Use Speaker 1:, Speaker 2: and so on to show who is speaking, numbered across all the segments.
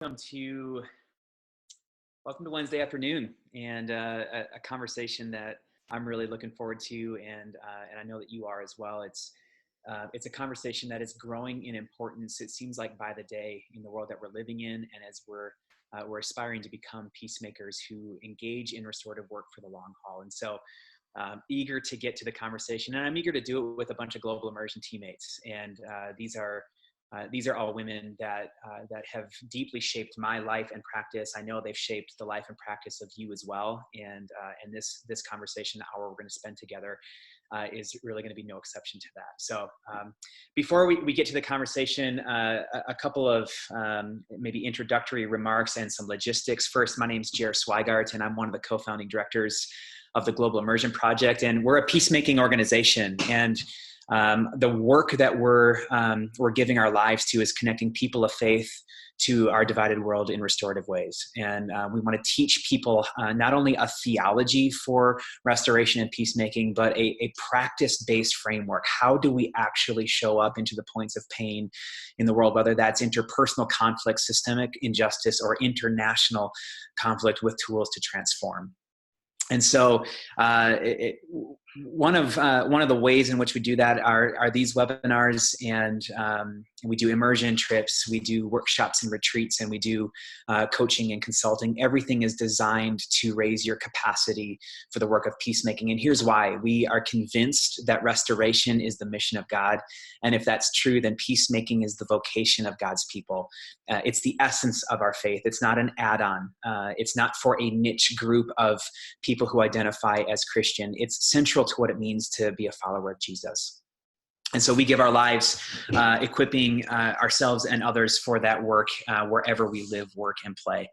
Speaker 1: welcome to welcome to Wednesday afternoon, and a conversation that I'm really looking forward to, and I know that you are as well. It's a conversation that is growing in importance. It seems like by the day in the world that we're living in, and as we're aspiring to become peacemakers who engage in restorative work for the long haul. And so, eager to get to the conversation, and I'm eager to do it with a bunch of global immersion teammates. And these are all women that have deeply shaped my life and practice. I know they've shaped the life and practice of you as well. And this conversation, the hour we're going to spend together, is really going to be no exception to that. So before we get to the conversation, a couple of maybe introductory remarks and some logistics. First, my name's Jer Swigart, and I'm one of the co-founding directors of the Global Immersion Project, and we're a peacemaking organization. And the work that we're giving our lives to is connecting people of faith to our divided world in restorative ways. And we want to teach people not only a theology for restoration and peacemaking, but a practice-based framework. How do we actually show up into the points of pain in the world, whether that's interpersonal conflict, systemic injustice, or international conflict, with tools to transform? And so one of the ways in which we do that are these webinars, and we do immersion trips, we do workshops and retreats, and we do coaching and consulting. Everything is designed to raise your capacity for the work of peacemaking. And here's why. We are convinced that restoration is the mission of God. And if that's true, then peacemaking is the vocation of God's people. It's the essence of our faith. It's not an add-on. It's not for a niche group of people who identify as Christian. It's central to what it means to be a follower of Jesus. And so we give our lives equipping ourselves and others for that work wherever we live, work, and play.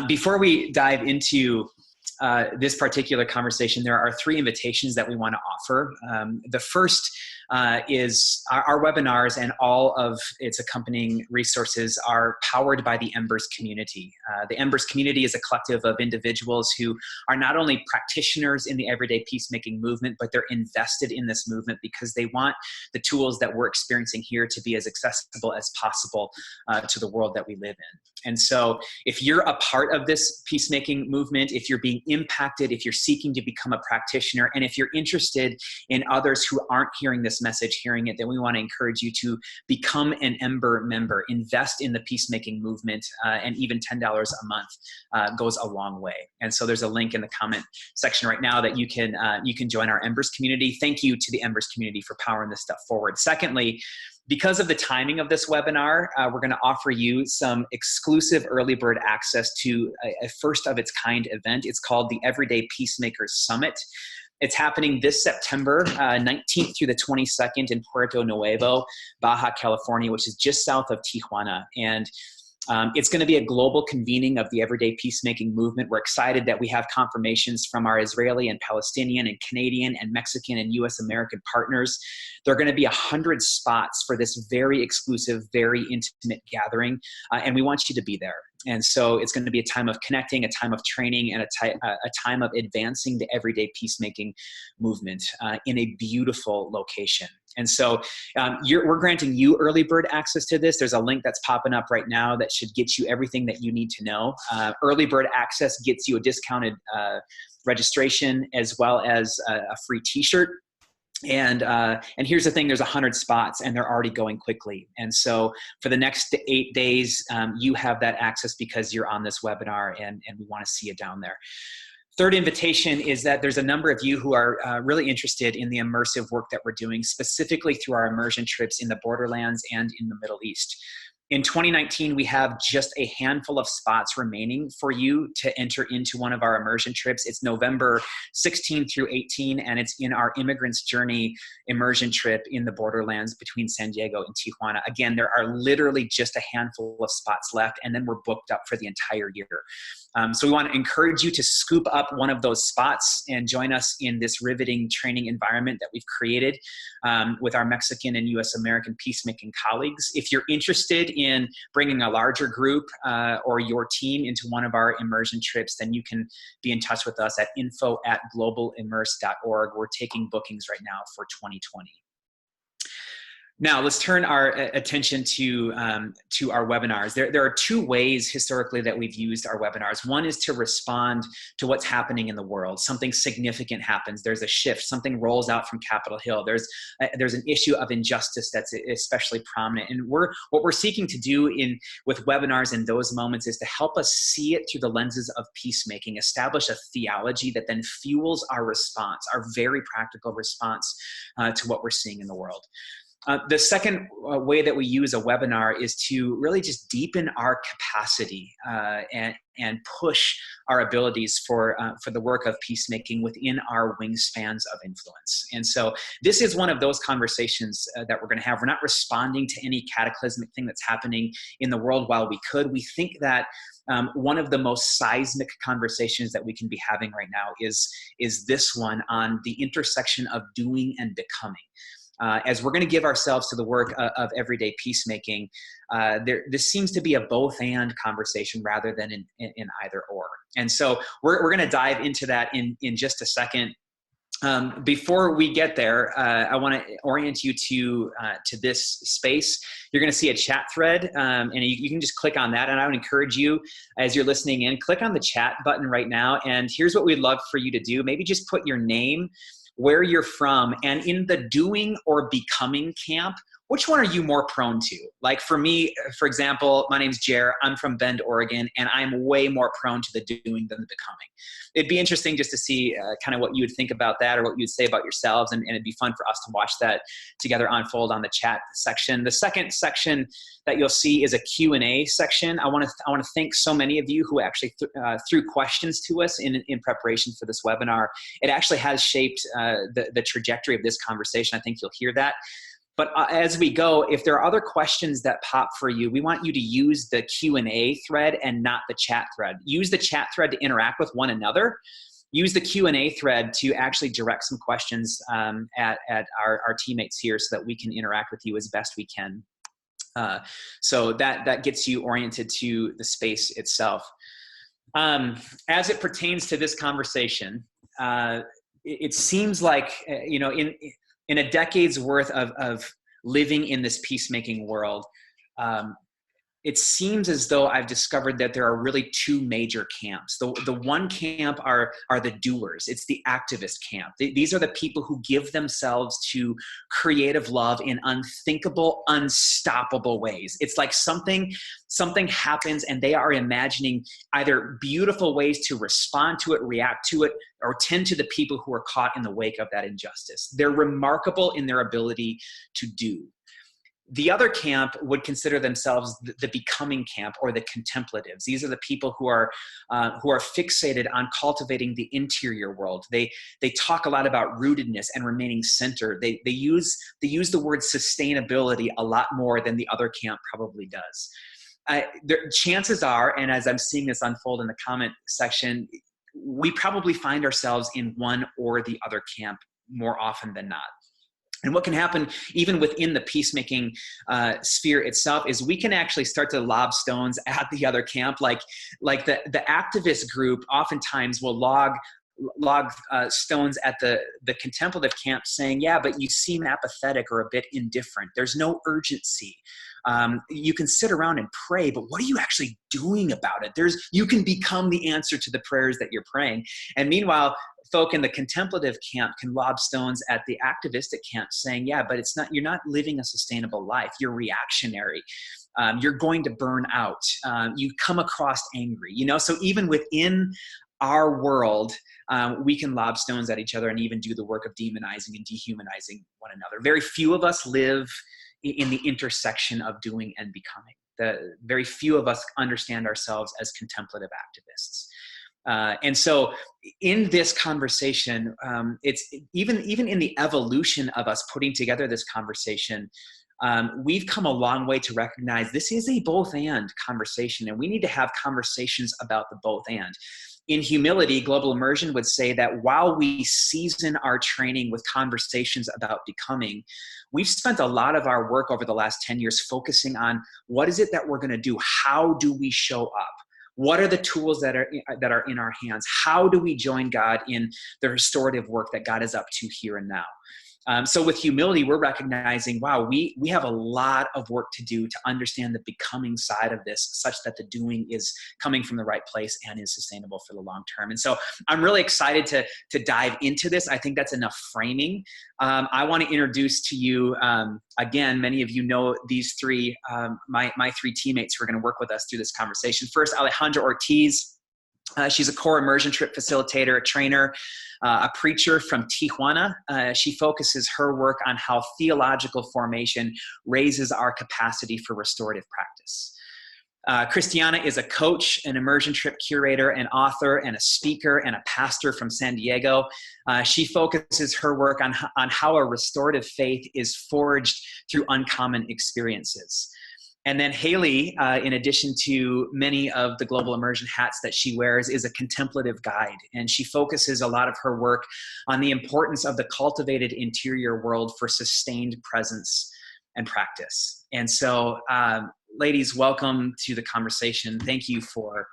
Speaker 1: Before we dive into this particular conversation, there are three invitations that we want to offer. The first is our webinars, and all of its accompanying resources are powered by the Embers community. The Embers community is a collective of individuals who are not only practitioners in the everyday peacemaking movement, but they're invested in this movement because they want the tools that we're experiencing here to be as accessible as possible to the world that we live in. And so if you're a part of this peacemaking movement, if you're being impacted, if you're seeking to become a practitioner, and if you're interested in others who aren't hearing this message, hearing it, then we want to encourage you to become an Ember member, invest in the peacemaking movement, and even $10 a month goes a long way. And so there's a link in the comment section right now that you can join our Embers community. Thank you to the Embers community for powering this stuff forward. Secondly, because of the timing of this webinar, we're going to offer you some exclusive early bird access to a first of its kind event. It's called the Everyday Peacemakers Summit. It's happening this September 19th through the 22nd in Puerto Nuevo, Baja California, which is just south of Tijuana. And it's going to be a global convening of the everyday peacemaking movement. We're excited that we have confirmations from our Israeli and Palestinian and Canadian and Mexican and U.S. American partners. There are going to be 100 spots for this very exclusive, very intimate gathering, and we want you to be there. And so it's going to be a time of connecting, a time of training, and a time of advancing the everyday peacemaking movement in a beautiful location. And so we're granting you early bird access to this. There's a link that's popping up right now that should get you everything that you need to know. Early bird access gets you a discounted registration as well as a free t-shirt. And here's the thing, there's 100 spots and they're already going quickly. And so for the next 8 days, you have that access because you're on this webinar, and we want to see you down there. Third invitation is that there's a number of you who are really interested in the immersive work that we're doing, specifically through our immersion trips in the borderlands and in the Middle East. In 2019, we have just a handful of spots remaining for you to enter into one of our immersion trips. It's November 16 through 18, and it's in our Immigrants Journey immersion trip in the borderlands between San Diego and Tijuana. Again, there are literally just a handful of spots left, and then we're booked up for the entire year. So we want to encourage you to scoop up one of those spots and join us in this riveting training environment that we've created with our Mexican and U.S. American peacemaking colleagues. If you're interested in bringing a larger group or your team into one of our immersion trips, then you can be in touch with us at info@globalimmerse.org. We're taking bookings right now for 2020. Now let's turn our attention to our webinars. There are two ways historically that we've used our webinars. One is to respond to what's happening in the world. Something significant happens. There's a shift. Something rolls out from Capitol Hill. There's an issue of injustice that's especially prominent. And what we're seeking to do with webinars in those moments is to help us see it through the lenses of peacemaking, establish a theology that then fuels our response, our very practical response to what we're seeing in the world. The second way that we use a webinar is to really just deepen our capacity and push our abilities for the work of peacemaking within our wingspans of influence. And so this is one of those conversations that we're going to have. We're not responding to any cataclysmic thing that's happening in the world while we could. We think that one of the most seismic conversations that we can be having right now is this one on the intersection of doing and becoming. As we're going to give ourselves to the work of everyday peacemaking, this seems to be a both and conversation rather than in either or. And so we're going to dive into that in just a second. Before we get there, I want to orient you to this space. You're going to see a chat thread, and you can just click on that. And I would encourage you, as you're listening in, click on the chat button right now. And here's what we'd love for you to do. Maybe just put your name, where you're from, and in the doing or becoming camp, which one are you more prone to? Like for me, for example, my name's Jer. I'm from Bend, Oregon, and I'm way more prone to the doing than the becoming. It'd be interesting just to see kind of what you would think about that or what you'd say about yourselves, and it'd be fun for us to watch that together unfold on the chat section. The second section that you'll see is a Q&A section. I want to thank so many of you who actually threw questions to us in preparation for this webinar. It actually has shaped the trajectory of this conversation. I think you'll hear that. But as we go, if there are other questions that pop for you, we want you to use the Q&A thread and not the chat thread. Use the chat thread to interact with one another. Use the Q&A thread to actually direct some questions at our teammates here so that we can interact with you as best we can. So that gets you oriented to the space itself. As it pertains to this conversation, it seems like, in a decade's worth of living in this peacemaking world, it seems as though I've discovered that there are really two major camps. The one camp are the doers. It's the activist camp. These are the people who give themselves to creative love in unthinkable, unstoppable ways. It's like something happens and they are imagining either beautiful ways to respond to it, react to it, or tend to the people who are caught in the wake of that injustice. They're remarkable in their ability to do. The other camp would consider themselves the becoming camp, or the contemplatives. These are the people who are fixated on cultivating the interior world. They talk a lot about rootedness and remaining centered. They use the word sustainability a lot more than the other camp probably does. Chances are, and as I'm seeing this unfold in the comment section, we probably find ourselves in one or the other camp more often than not. And what can happen even within the peacemaking sphere itself is we can actually start to lob stones at the other camp. Like the activist group oftentimes will log stones at the contemplative camp saying, yeah, but you seem apathetic or a bit indifferent. There's no urgency. You can sit around and pray, but what are you actually doing about it? You can become the answer to the prayers that you're praying. And meanwhile, folk in the contemplative camp can lob stones at the activistic camp saying, yeah, but you're not living a sustainable life. You're reactionary. You're going to burn out. You come across angry, so even within our world, we can lob stones at each other and even do the work of demonizing and dehumanizing one another. Very few of us live in the intersection of doing and becoming. Very few of us understand ourselves as contemplative activists. And so in this conversation, it's even in the evolution of us putting together this conversation, we've come a long way to recognize this is a both and conversation, and we need to have conversations about the both and. In humility, Global Immersion would say that while we season our training with conversations about becoming, we've spent a lot of our work over the last 10 years focusing on what is it that we're going to do? How do we show up? What are the tools that are in our hands? How do we join God in the restorative work that God is up to here and now? So with humility, we're recognizing, wow, we have a lot of work to do to understand the becoming side of this, such that the doing is coming from the right place and is sustainable for the long term. And so I'm really excited to dive into this. I think that's enough framing. I want to introduce to you, again, many of you know these three, my three teammates who are going to work with us through this conversation. First, Alejandra Ortiz. She's a core immersion trip facilitator, a trainer, a preacher from Tijuana. She focuses her work on how theological formation raises our capacity for restorative practice. Christiana is a coach, an immersion trip curator, an author, and a speaker, and a pastor from San Diego. She focuses her work on how a restorative faith is forged through uncommon experiences. And then Haley, in addition to many of the global immersion hats that she wears, is a contemplative guide. And she focuses a lot of her work on the importance of the cultivated interior world for sustained presence and practice. And so, ladies, welcome to the conversation. Thank you for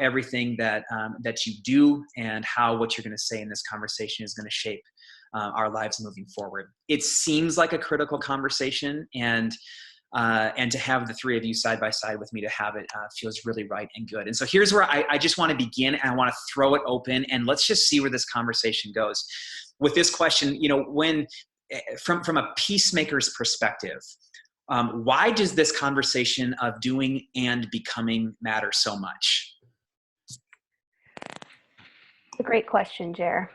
Speaker 1: everything that you do, and how what you're going to say in this conversation is going to shape our lives moving forward. It seems like a critical conversation, and to have the three of you side by side with me to have it feels really right and good. And so here's where I just want to begin, and I want to throw it open, and let's just see where this conversation goes. With this question, when from a peacemaker's perspective, why does this conversation of doing and becoming matter so much?
Speaker 2: It's a great question, Jer.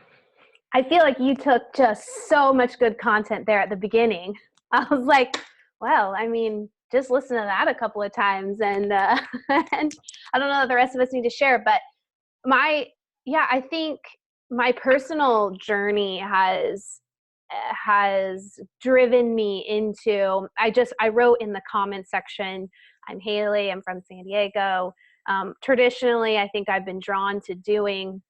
Speaker 2: I feel like you took just so much good content there at the beginning. I was like, well, I mean, just listen to that a couple of times, and and I don't know that the rest of us need to share, but I think my personal journey has driven me into, I wrote in the comment section, I'm Haley, I'm from San Diego. Traditionally, I think I've been drawn to doing,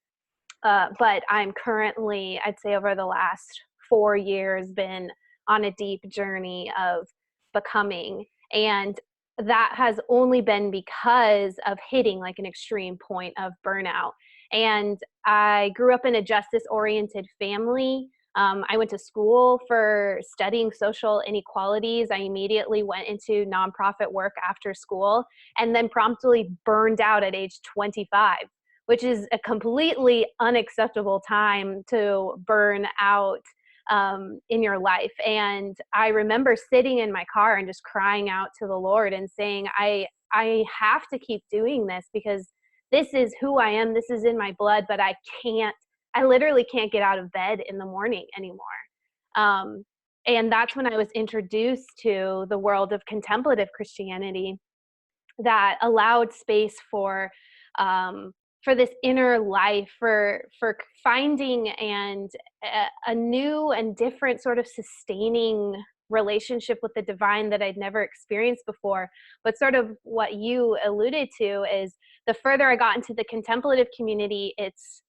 Speaker 2: but I'm currently, I'd say over the last 4 years, been on a deep journey of becoming. And that has only been because of hitting like an extreme point of burnout. And I grew up in a justice-oriented family. I went to school for studying social inequalities. I immediately went into nonprofit work after school, and then promptly burned out at age 25, which is a completely unacceptable time to burn out in your life. And I remember sitting in my car and just crying out to the Lord and saying, I have to keep doing this, because this is who I am. This is in my blood, but I literally can't get out of bed in the morning anymore. And that's when I was introduced to the world of contemplative Christianity that allowed space for this inner life, for finding a new and different sort of sustaining relationship with the divine that I'd never experienced before. But sort of what you alluded to is, the further I got into the contemplative community, it's,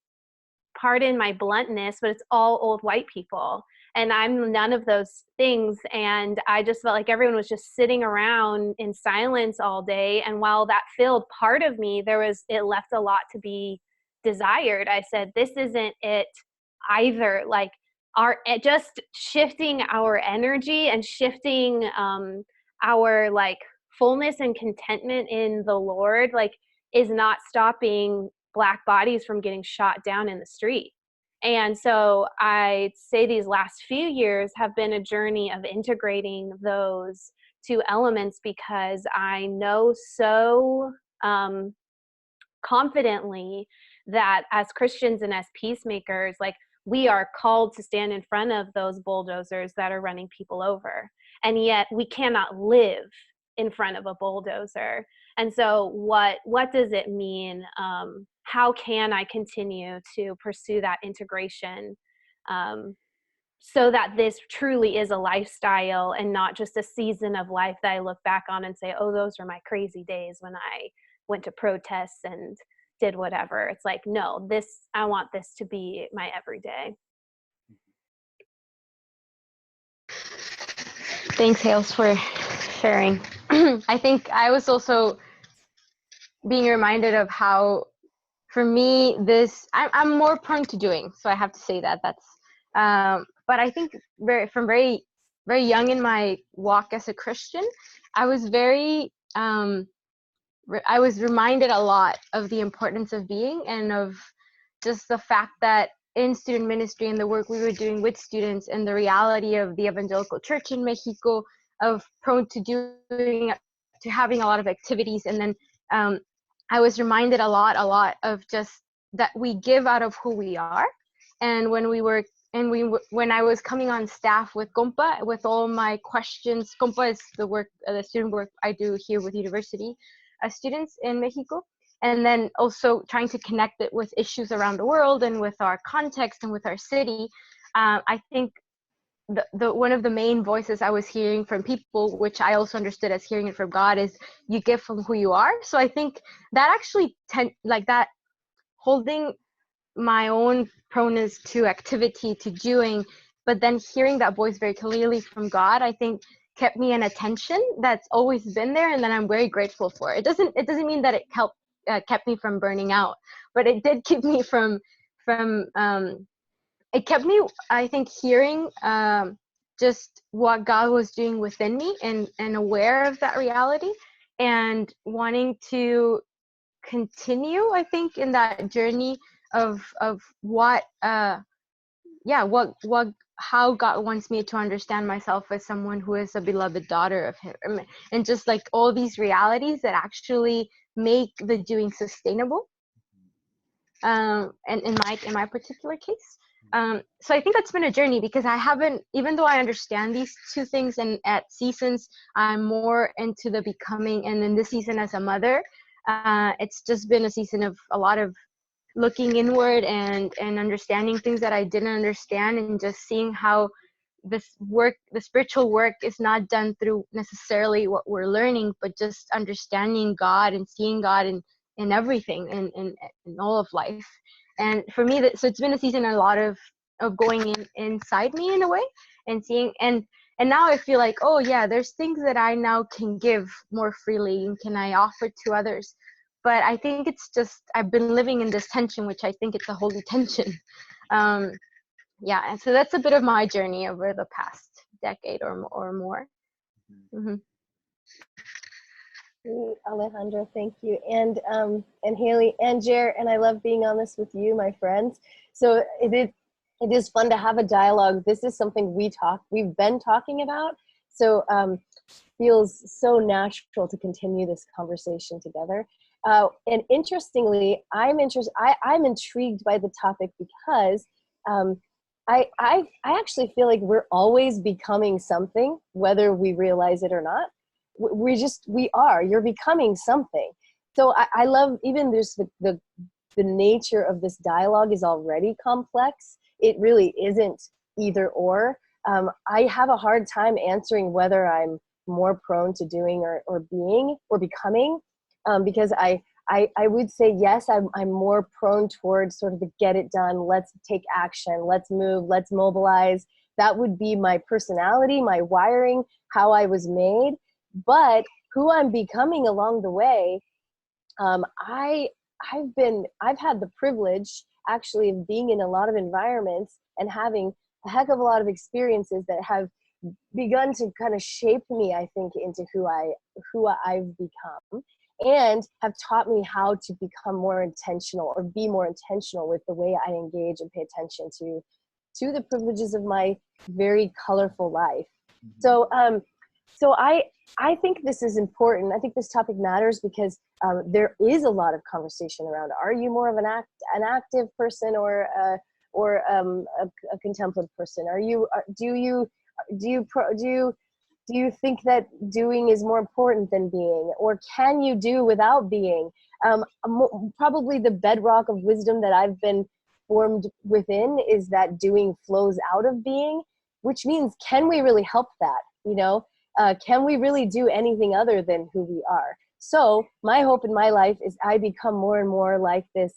Speaker 2: pardon my bluntness, but it's all old white people. And I'm none of those things. And I just felt like everyone was just sitting around in silence all day. And while that filled part of me, it left a lot to be desired. I said, this isn't it either. Like, just shifting our energy and shifting our like fullness and contentment in the Lord, like, is not stopping Black bodies from getting shot down in the street. And so I'd say these last few years have been a journey of integrating those two elements, because I know so confidently that as Christians and as peacemakers, like, we are called to stand in front of those bulldozers that are running people over. And yet we cannot live in front of a bulldozer. And so what does it mean? How can I continue to pursue that integration so that this truly is a lifestyle and not just a season of life that I look back on and say, oh, those are my crazy days when I went to protests and did whatever. It's like, no, I want this to be my everyday.
Speaker 3: Thanks, Hales, for sharing. I think I was also being reminded of how, for me, I'm more prone to doing. So I have to say that's But I think very young in my walk as a Christian, I was I was reminded a lot of the importance of being, and of just the fact that in student ministry and the work we were doing with students, and the reality of the evangelical church in Mexico, of prone to having a lot of activities. And then I was reminded a lot of just that we give out of who we are. And when I was coming on staff with Compa, with all my questions, Compa is the student work I do here with university students in Mexico, and then also trying to connect it with issues around the world and with our context and with our city. I think the one of the main voices I was hearing from people, which I also understood as hearing it from God, is you give from who you are. So I think that actually that holding my own proneness to activity, to doing, but then hearing that voice very clearly from God, I think kept me in attention that's always been there, and then I'm very grateful for it. It doesn't mean that it kept me from burning out, but it did keep me from it kept me, I think, hearing just what God was doing within me, and aware of that reality, and wanting to continue, I think, in that journey of what how God wants me to understand myself as someone who is a beloved daughter of Him, and just like all these realities that actually make the doing sustainable. And in my particular case, so I think that's been a journey, because I haven't, even though I understand these two things, and at seasons I'm more into the becoming, and in this season as a mother, it's just been a season of a lot of looking inward and understanding things that I didn't understand, and just seeing how the spiritual work is not done through necessarily what we're learning, but just understanding God and seeing God in everything, in all of life. And for me, so it's been a season a lot of going inside me in a way, and seeing, and now I feel like, oh yeah, there's things that I now can give more freely and can I offer to others. But I think it's just, I've been living in this tension, which I think it's a holy tension. Yeah, and so that's a bit of my journey over the past decade or more. Mm-hmm.
Speaker 4: Alejandra, thank you, and Haley and Jer, and I love being on this with you, my friends. So it is fun to have a dialogue. This is something we've been talking about, so feels so natural to continue this conversation together. And interestingly, I'm intrigued by the topic, because I actually feel like we're always becoming something, whether we realize it or not. You're becoming something. So I love, even there's the nature of this dialogue is already complex. It really isn't either or. I have a hard time answering whether I'm more prone to doing or being or becoming, because I would say yes, I'm more prone towards sort of the get it done, let's take action, let's move, let's mobilize. That would be my personality, my wiring, how I was made. But who I'm becoming along the way, I've had the privilege actually of being in a lot of environments and having a heck of a lot of experiences that have begun to kind of shape me, I think, into who I've become, and have taught me how to become more intentional, or be more intentional with the way I engage and pay attention to the privileges of my very colorful life. So I think this is important. I think this topic matters because there is a lot of conversation around, are you more of an active person or a contemplative person? Do you think that doing is more important than being, or can you do without being? Probably the bedrock of wisdom that I've been formed within is that doing flows out of being, which means, can we really help that? Can we really do anything other than who we are? So my hope in my life is I become more and more like this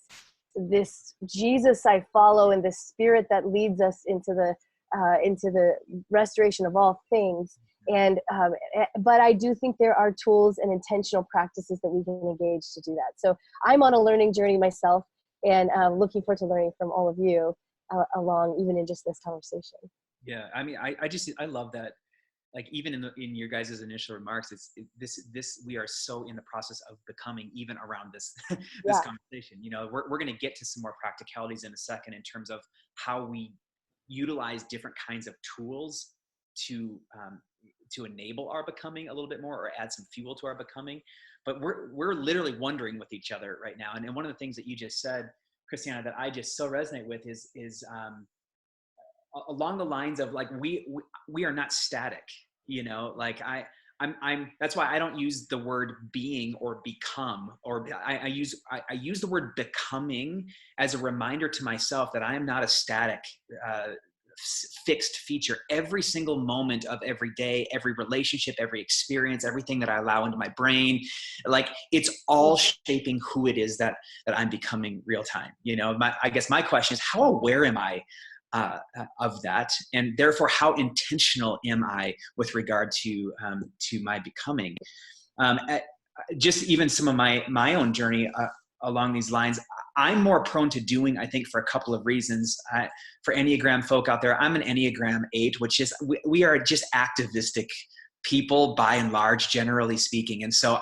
Speaker 4: Jesus I follow, and this spirit that leads us into the restoration of all things. And but I do think there are tools and intentional practices that we can engage to do that. So I'm on a learning journey myself, and looking forward to learning from all of you along, even in just this conversation.
Speaker 1: Yeah. I mean, I love that. Like even in your guys' initial remarks, this we are so in the process of becoming, even around this this
Speaker 4: Yeah.
Speaker 1: conversation. You know, we're going to get to some more practicalities in a second in terms of how we utilize different kinds of tools to enable our becoming a little bit more, or add some fuel to our becoming. But we're literally wondering with each other right now. And one of the things that you just said, Christiana, that I just so resonate with is along the lines of like we are not static, you know. Like I'm that's why I don't use the word being or become, or I use the word becoming as a reminder to myself that I am not a static fixed feature. Every single moment of every day, every relationship, every experience, everything that I allow into my brain, like it's all shaping who it is that I'm becoming real time. You know, I guess my question is, how aware am I of that, and therefore how intentional am I with regard to my becoming? Just even some of my own journey along these lines, I'm more prone to doing, I think, for a couple of reasons. For Enneagram folk out there, I'm an Enneagram 8, which is we are just activistic people by and large, generally speaking, and so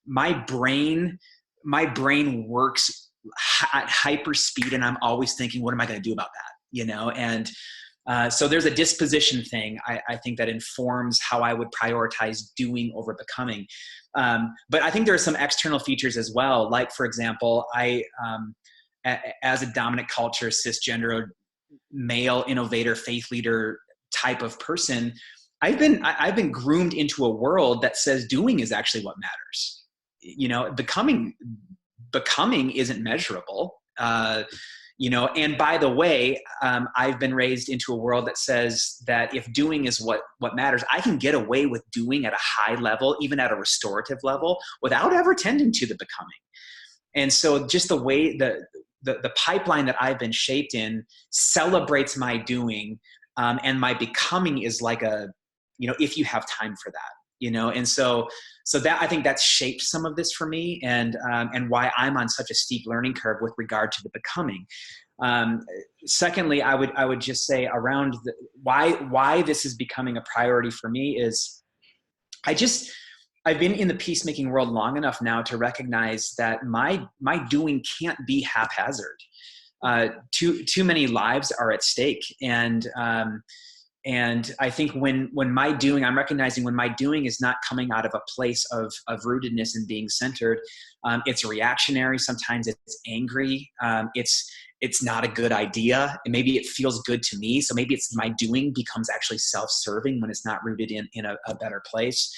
Speaker 1: my brain works at hyper speed, and I'm always thinking, what am I going to do about that? You know, and so there's a disposition thing, I think, that informs how I would prioritize doing over becoming. But I think there are some external features as well. Like, for example, as a dominant culture, cisgender, male innovator, faith leader type of person, I've been groomed into a world that says doing is actually what matters. You know, becoming isn't measurable. You know, and by the way, I've been raised into a world that says that if doing is what matters, I can get away with doing at a high level, even at a restorative level, without ever tending to the becoming. And so just the way the pipeline that I've been shaped in celebrates my doing, and my becoming is like if you have time for that, you know. And so that, I think, that's shaped some of this for me, and why I'm on such a steep learning curve with regard to the becoming. Secondly, I would just say around why this is becoming a priority for me is I've been in the peacemaking world long enough now to recognize that my doing can't be haphazard. Too many lives are at stake, and I think when my doing, I'm recognizing when my doing is not coming out of a place of rootedness and being centered, it's reactionary. Sometimes it's angry. It's not a good idea, and maybe it feels good to me. So maybe it's my doing becomes actually self-serving when it's not rooted in a better place.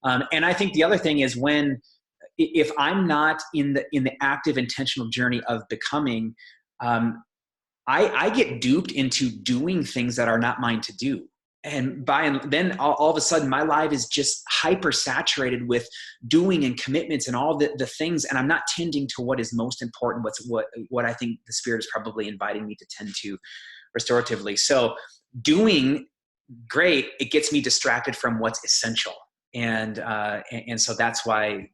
Speaker 1: And I think the other thing is if I'm not in the active intentional journey of becoming, I get duped into doing things that are not mine to do. And then all of a sudden my life is just hyper saturated with doing and commitments and all the things. And I'm not tending to what is most important, what I think the Spirit is probably inviting me to tend to restoratively. So doing, great, it gets me distracted from what's essential. And so that's why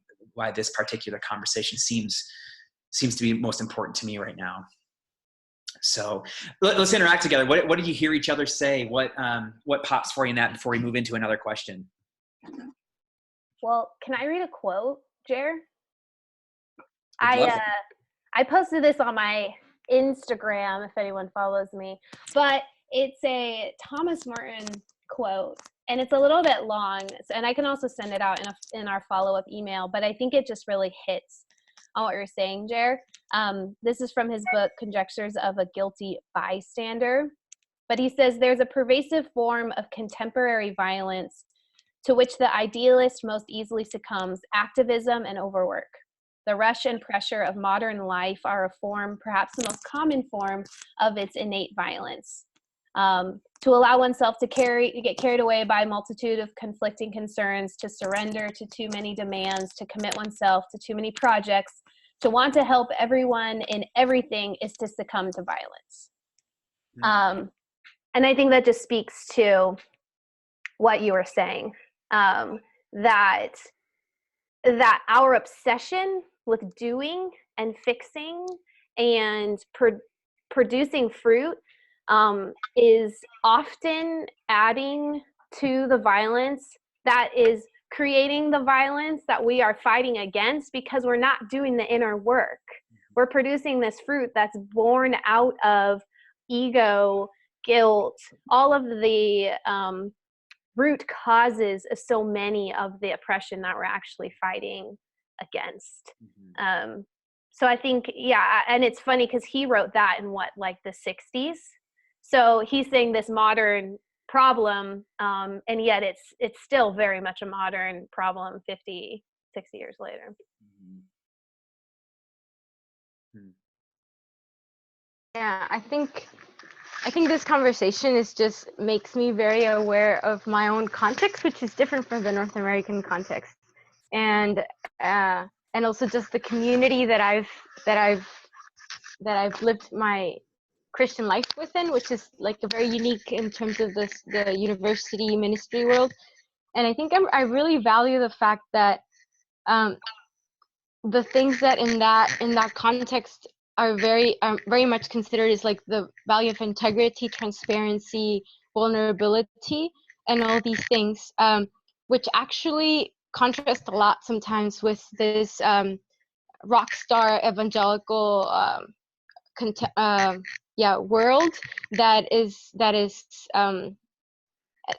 Speaker 1: this particular conversation seems to be most important to me right now. So let's interact together. What did you hear each other say? What pops for you in that before we move into another question?
Speaker 2: Well, can I read a quote, Jer? I posted this on my Instagram if anyone follows me, but it's a Thomas Merton quote, and it's a little bit long, and I can also send it out in our follow-up email, but I think it just really hits on what you're saying, Jer. This is from his book, Conjectures of a Guilty Bystander. But he says, there's a pervasive form of contemporary violence to which the idealist most easily succumbs: activism and overwork. The rush and pressure of modern life are a form, perhaps the most common form, of its innate violence. To allow oneself to get carried away by a multitude of conflicting concerns, to surrender to too many demands, to commit oneself to too many projects, to want to help everyone in everything is to succumb to violence. And I think that just speaks to what you were saying, that our obsession with doing and fixing and producing fruit is often adding to the violence that is creating the violence that we are fighting against, because we're not doing the inner work. We're producing this fruit that's born out of ego, guilt, all of the root causes of so many of the oppression that we're actually fighting against. So I think, yeah, and it's funny because he wrote that in like the 60s. So he's saying this modern problem, and yet it's still very much a modern problem 50, 60 years later.
Speaker 3: Yeah, I think this conversation is just makes me very aware of my own context, which is different from the North American context, and also just the community that I've lived my Christian life within, which is like a very unique in terms of the university ministry world. And I think I really value the fact that the things that in that context are very much considered is like the value of integrity, transparency, vulnerability, and all these things, which actually contrast a lot sometimes with this rock star evangelical world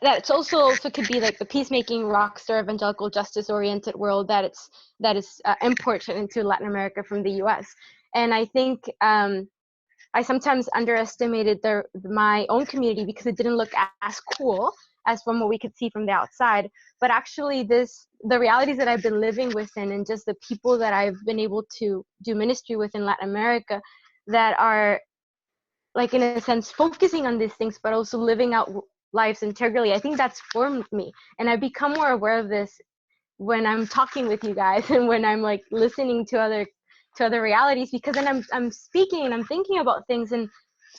Speaker 3: that's also could be like the peacemaking rock star evangelical justice oriented world that is imported into Latin America from the US. And I think I sometimes underestimated my own community because it didn't look as cool as from what we could see from the outside. But actually the realities that I've been living within, and just the people that I've been able to do ministry with in Latin America, that are like in a sense focusing on these things but also living out lives integrally, I think that's formed me. And I've become more aware of this when I'm talking with you guys and when I'm like listening to other realities, because then I'm speaking and I'm thinking about things, and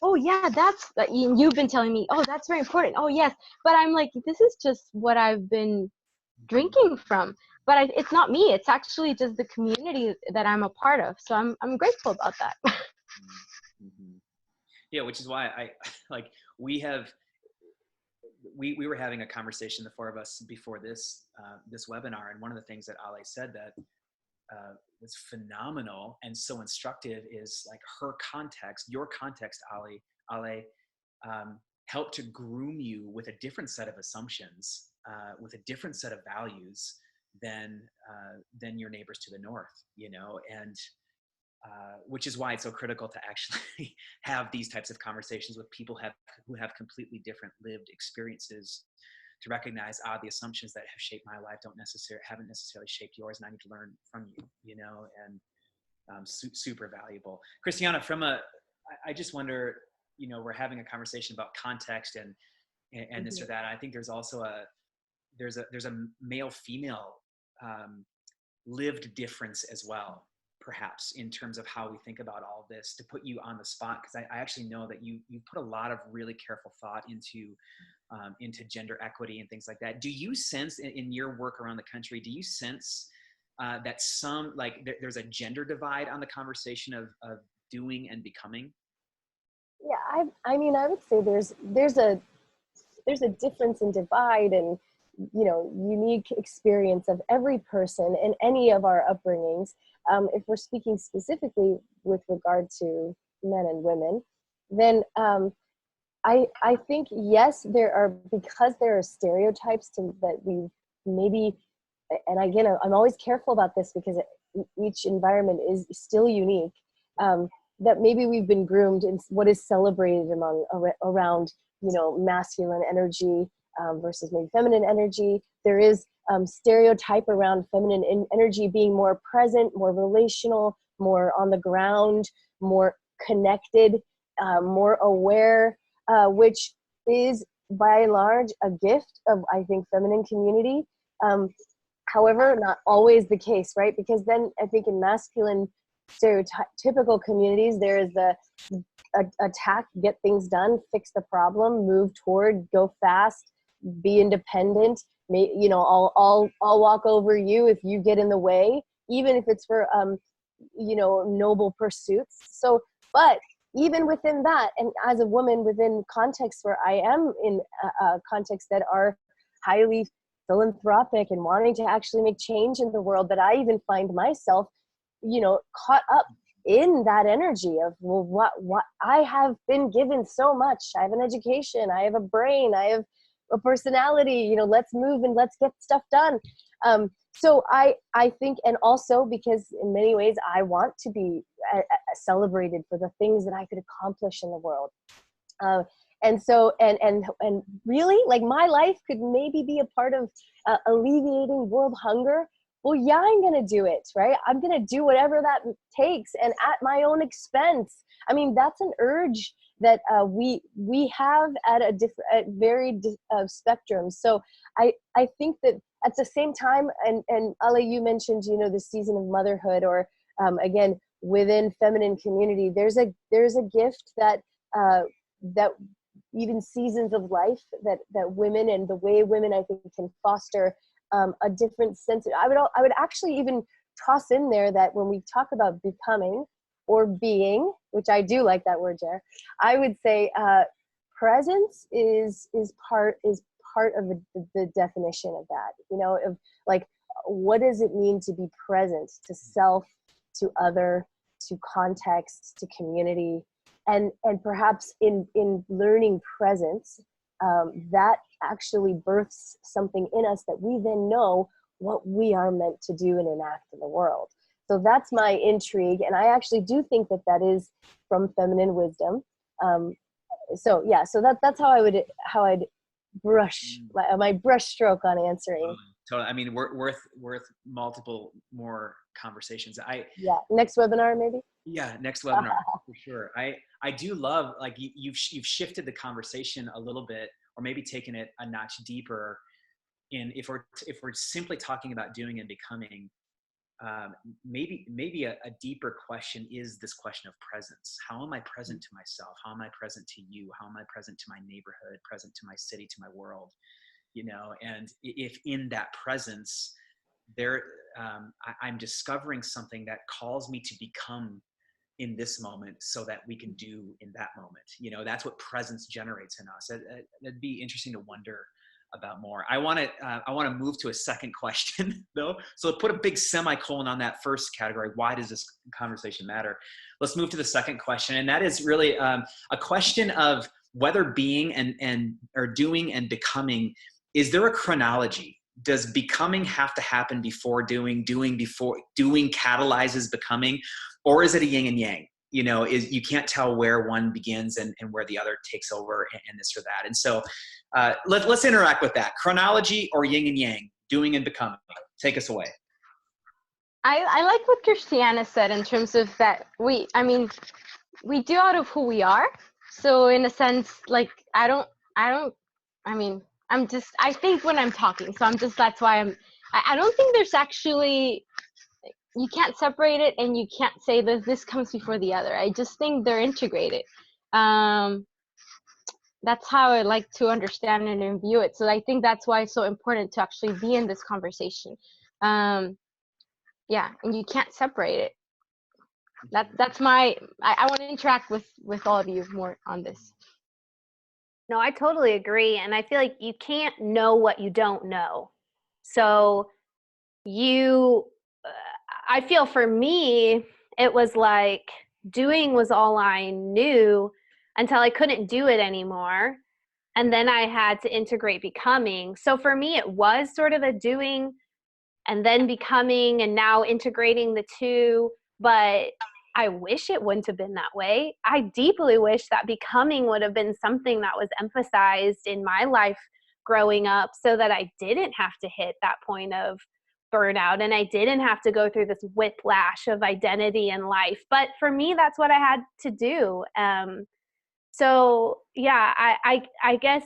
Speaker 3: oh yeah, that's you've been telling me, oh that's very important, oh yes, but I'm like, this is just what I've been drinking from, but it's not me, it's actually just the community that I'm a part of. So I'm grateful about that.
Speaker 1: Yeah, which is why I like we were having a conversation, the four of us, before this webinar, and one of the things that Ale said that was phenomenal and so instructive is like her context, your context, Ale, helped to groom you with a different set of assumptions, with a different set of values than your neighbors to the north, and which is why it's so critical to actually have these types of conversations with people who have completely different lived experiences, to recognize the assumptions that have shaped my life haven't necessarily shaped yours, and I need to learn from you, and super valuable. Christiana, I just wonder, we're having a conversation about context and this or that. I think there's also there's a male female lived difference as well, perhaps, in terms of how we think about all this, to put you on the spot, because I actually know that you put a lot of really careful thought into gender equity and things like that. Do you sense in your work around the country, do you sense that there's a gender divide on the conversation of doing and becoming?
Speaker 4: Yeah, I mean, I would say there's a difference in divide and unique experience of every person in any of our upbringings. If we're speaking specifically with regard to men and women, then I think, yes, because there are stereotypes that we maybe, and again, I'm always careful about this because each environment is still unique, that maybe we've been groomed in what is celebrated around masculine energy versus maybe feminine energy. There is stereotype around feminine energy being more present, more relational, more on the ground, more connected, more aware, which is by and large a gift of, I think, feminine community. However, not always the case, right? Because then I think in masculine stereotypical communities, there is the attack, get things done, fix the problem, move toward, go fast, be independent. I'll walk over you if you get in the way, even if it's for noble pursuits. So, but even within that, and as a woman within contexts where I am in contexts that are highly philanthropic and wanting to actually make change in the world, that I even find myself, caught up in that energy of, well, what I have been given so much. I have an education, I have a brain, I have a personality, let's move and let's get stuff done. So I think, and also because in many ways I want to be celebrated for the things that I could accomplish in the world. And so, and really, like, my life could maybe be a part of alleviating world hunger. Well, yeah, I'm going to do it, right? I'm going to do whatever that takes, and at my own expense. I mean, that's an urge that we have at varied spectrums. So I think that at the same time, and Ale, you mentioned, the season of motherhood, or again, within feminine community, there's a gift that that even seasons of life that women, and the way women, I think, can foster a different sense. I would actually even toss in there that when we talk about becoming or being, which I do like that word, Jer, I would say presence is part of the definition of that. Of like, what does it mean to be present to self, to other, to context, to community, and perhaps in learning presence, that actually births something in us that we then know what we are meant to do and enact in the world. So that's my intrigue, and I actually do think that is from feminine wisdom. So that's how I'd brush my brush stroke on answering.
Speaker 1: Totally. I mean, worth multiple more conversations.
Speaker 4: Next webinar maybe.
Speaker 1: Yeah, next webinar for sure. I do love, like, you've shifted the conversation a little bit, or maybe taken it a notch deeper. If we're simply talking about doing and becoming, maybe a deeper question is this question of presence. How am I present to myself? How am I present to you? How am I present to my neighborhood, present to my city, to my world? And if in that presence there, I'm discovering something that calls me to become in this moment so that we can do in that moment. That's what presence generates in us. That'd be interesting to wonder about more. I want to move to a second question though. So put a big semicolon on that first category. Why does this conversation matter? Let's move to the second question. And that is really a question of whether being or doing and becoming, is there a chronology? Does becoming have to happen before doing before doing catalyzes becoming, or is it a yin and yang? You can't tell where one begins and where the other takes over, and this or that. And so let's interact with that. Chronology or yin and yang, doing and becoming. Take us away.
Speaker 3: I like what Christiana said in terms of that we do out of who we are. So in a sense, like, I think when I'm talking, so that's why I don't think there's actually, you can't separate it, and you can't say that this comes before the other. I just think they're integrated. That's how I like to understand it and view it. So I think that's why it's so important to actually be in this conversation. And you can't separate it. That's I want to interact with all of you more on this.
Speaker 2: No, I totally agree. And I feel like you can't know what you don't know. So I feel for me, it was like doing was all I knew until I couldn't do it anymore. And then I had to integrate becoming. So for me, it was sort of a doing and then becoming, and now integrating the two. But I wish it wouldn't have been that way. I deeply wish that becoming would have been something that was emphasized in my life growing up, so that I didn't have to hit that point of burnout, and I didn't have to go through this whiplash of identity and life. But for me, that's what I had to do. So yeah, I guess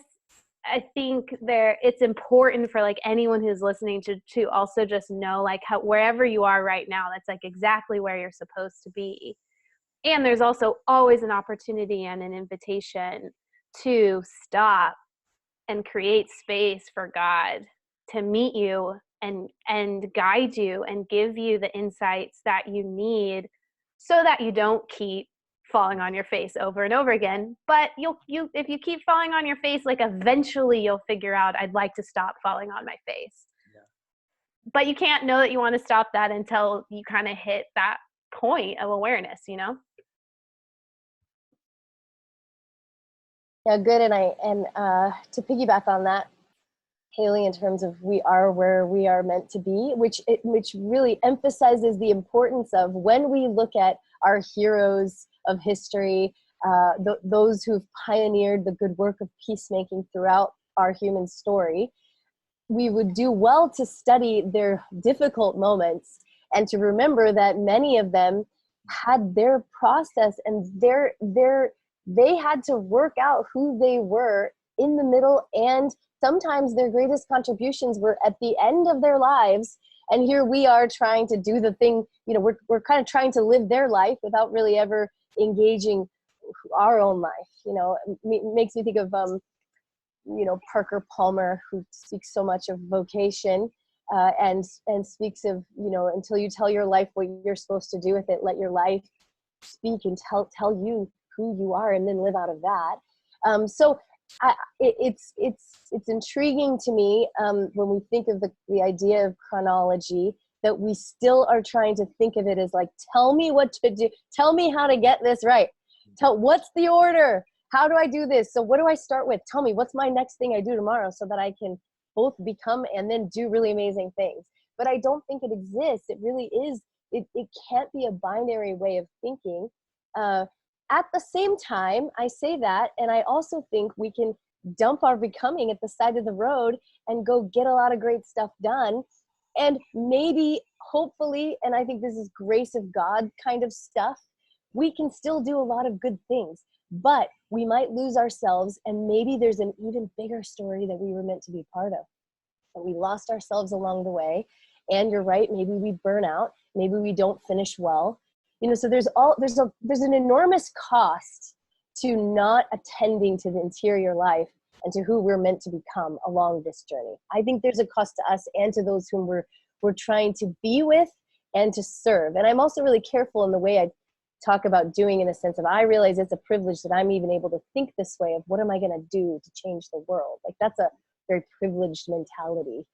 Speaker 2: I think it's important for like anyone who's listening to also just know, like, how wherever you are right now, that's like exactly where you're supposed to be. And there's also always an opportunity and an invitation to stop and create space for God to meet you and guide you and give you the insights that you need, so that you don't keep falling on your face over and over again. But if you keep falling on your face, like eventually you'll figure out, I'd like to stop falling on my face. Yeah. But you can't know that you want to stop that until you kind of hit that point of awareness, you know?
Speaker 4: Yeah, good. And to piggyback on that, Haley, in terms of we are where we are meant to be, which really emphasizes the importance of when we look at our heroes of history, those who've pioneered the good work of peacemaking throughout our human story, we would do well to study their difficult moments and to remember that many of them had their process and they had to work out who they were in the middle, and sometimes their greatest contributions were at the end of their lives. And here we are trying to do the thing, you know, we're kind of trying to live their life without really ever engaging our own life. You know, it makes me think of, you know, Parker Palmer, who speaks so much of vocation and speaks of, you know, until you tell your life what you're supposed to do with it, let your life speak and tell you who you are, and then live out of that. So it's intriguing to me when we think of the idea of chronology, that we still are trying to think of it as like, tell me what to do, tell me how to get this right, what's the order, how do I do this, so what do I start with, tell me what's my next thing I do tomorrow so that I can both become and then do really amazing things. But I don't think it exists. It really is, it can't be a binary way of thinking. At the same time, I say that, and I also think we can dump our becoming at the side of the road and go get a lot of great stuff done. And maybe, hopefully, and I think this is grace of God kind of stuff, we can still do a lot of good things, but we might lose ourselves, and maybe there's an even bigger story that we were meant to be part of. And we lost ourselves along the way. And you're right, maybe we burn out, maybe we don't finish well. You know, so there's an enormous cost to not attending to the interior life and to who we're meant to become along this journey. I think there's a cost to us and to those whom we're trying to be with and to serve. And I'm also really careful in the way I talk about doing, in a sense of, I realize it's a privilege that I'm even able to think this way of what am I going to do to change the world? Like, that's a very privileged mentality.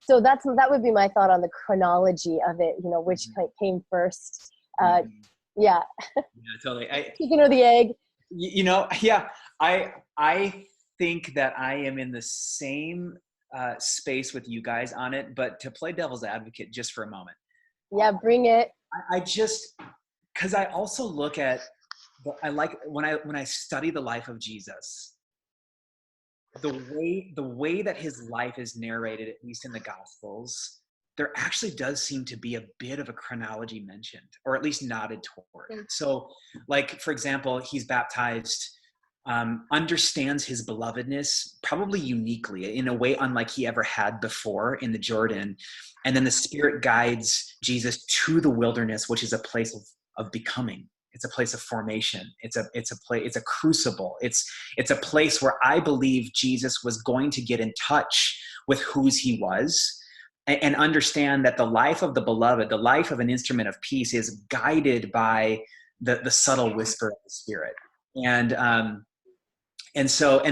Speaker 4: So that would be my thought on the chronology of it, you know, which came first. Yeah,
Speaker 1: totally.
Speaker 4: Chicken or the egg?
Speaker 1: You know, yeah, I think that I am in the same space with you guys on it, but to play devil's advocate just for a moment.
Speaker 4: Yeah, bring it.
Speaker 1: I just, because I also look at, I like when I study the life of Jesus, the way that his life is narrated, at least in the Gospels, there actually does seem to be a bit of a chronology mentioned, or at least nodded toward. So, like, for example, he's baptized, understands his belovedness probably uniquely in a way unlike he ever had before in the Jordan. And then the Spirit guides Jesus to the wilderness, which is a place of becoming. It's a place of formation. It's a crucible. It's a place where I believe Jesus was going to get in touch with whose he was, and understand that the life of the beloved, the life of an instrument of peace, is guided by the subtle whisper of the Spirit. And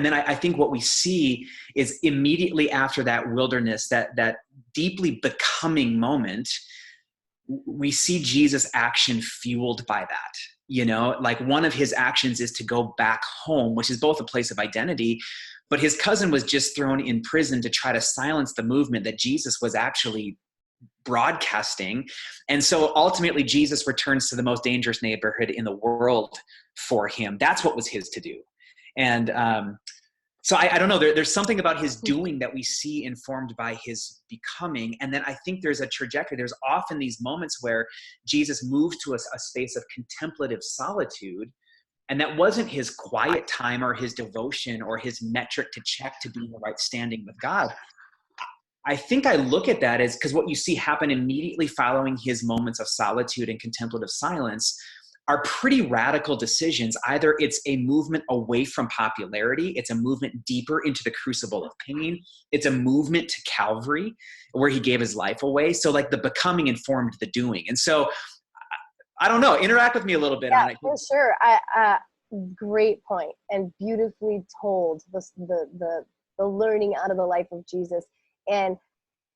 Speaker 1: then I think what we see is immediately after that wilderness, that deeply becoming moment, we see Jesus' action fueled by that. You know, like, one of his actions is to go back home, which is both a place of identity, but his cousin was just thrown in prison to try to silence the movement that Jesus was actually broadcasting. And so ultimately Jesus returns to the most dangerous neighborhood in the world for him. That's what was his to do. And so I don't know, there's something about his doing that we see informed by his becoming. And then I think there's a trajectory. There's often these moments where Jesus moved to a space of contemplative solitude. And that wasn't his quiet time or his devotion or his metric to check to be in the right standing with God. I think I look at that as, because what you see happen immediately following his moments of solitude and contemplative silence are pretty radical decisions. Either it's a movement away from popularity, it's a movement deeper into the crucible of pain, it's a movement to Calvary where he gave his life away. So like the becoming informed the doing. And so I don't know. Interact with me a little bit
Speaker 4: Yeah,
Speaker 1: on it.
Speaker 4: for sure. Great point, and beautifully told. The learning out of the life of Jesus. And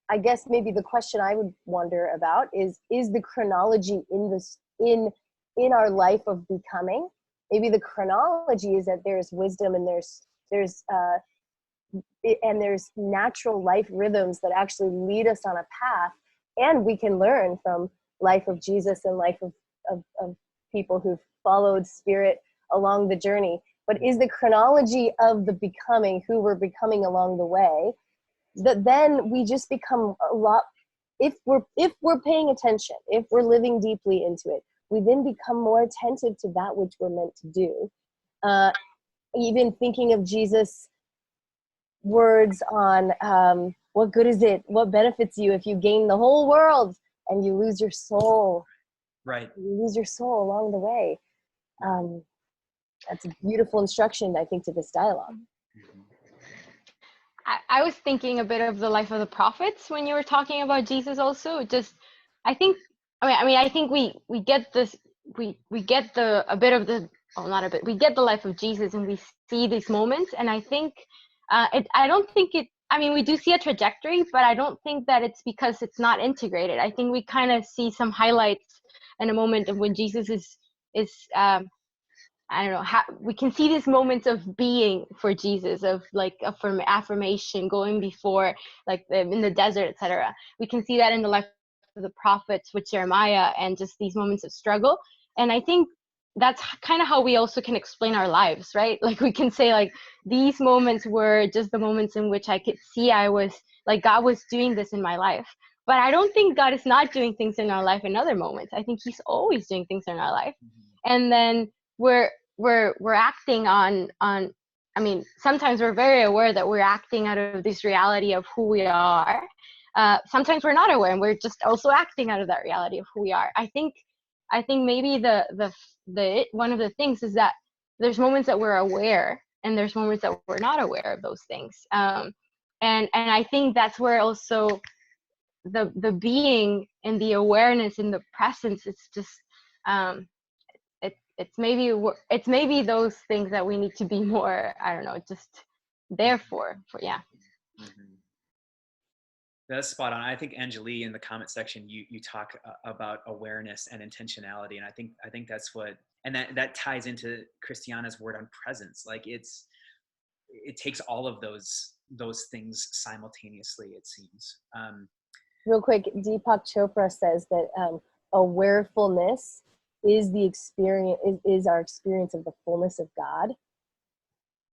Speaker 4: I guess maybe the question I would wonder about is the chronology in our life of becoming. Maybe the chronology is that there's wisdom and there's natural life rhythms that actually lead us on a path, and we can learn from life of Jesus and life of people who've followed Spirit along the journey. But is the chronology of the becoming, who we're becoming along the way, that then we just become a lot, if we're paying attention, if we're living deeply into it, we then become more attentive to that which we're meant to do. Even thinking of Jesus' words on what good is it, what benefits you if you gain the whole world and you lose your soul.
Speaker 1: Right.
Speaker 4: You lose your soul along the way. That's a beautiful instruction, I think, to this dialogue.
Speaker 3: I was thinking a bit of the life of the prophets when you were talking about Jesus also. Just, I think we get this, we get a bit of the, well, not a bit, we get the life of Jesus and we see these moments. And I think, I don't think we do see a trajectory, but I don't think that it's because it's not integrated. I think we kind of see some highlights in a moment of when Jesus is I don't know, we can see these moments of being for Jesus, of like affirmation, going before, like in the desert, etc. We can see that in the life of the prophets with Jeremiah, and just these moments of struggle. And I think that's kind of how we also can explain our lives, right? Like we can say like these moments were just the moments in which I could see God was doing this in my life. But I don't think God is not doing things in our life in other moments. I think he's always doing things in our life. And then we're acting on sometimes we're very aware that we're acting out of this reality of who we are. Sometimes we're not aware, and we're just also acting out of that reality of who we are. I think maybe the one of the things is that there's moments that we're aware and there's moments that we're not aware of those things. And I think that's where also the being and the awareness and the presence, it's just it's maybe those things that we need to be more, I don't know, just there for yeah.
Speaker 1: That's spot on. I think Anjali, in the comment section, you talk about awareness and intentionality, and I think that's what, and that ties into Christiana's word on presence. Like it takes all of those things simultaneously, it seems.
Speaker 4: Real quick, Deepak Chopra says that awarefulness is the experience, is our experience of the fullness of God.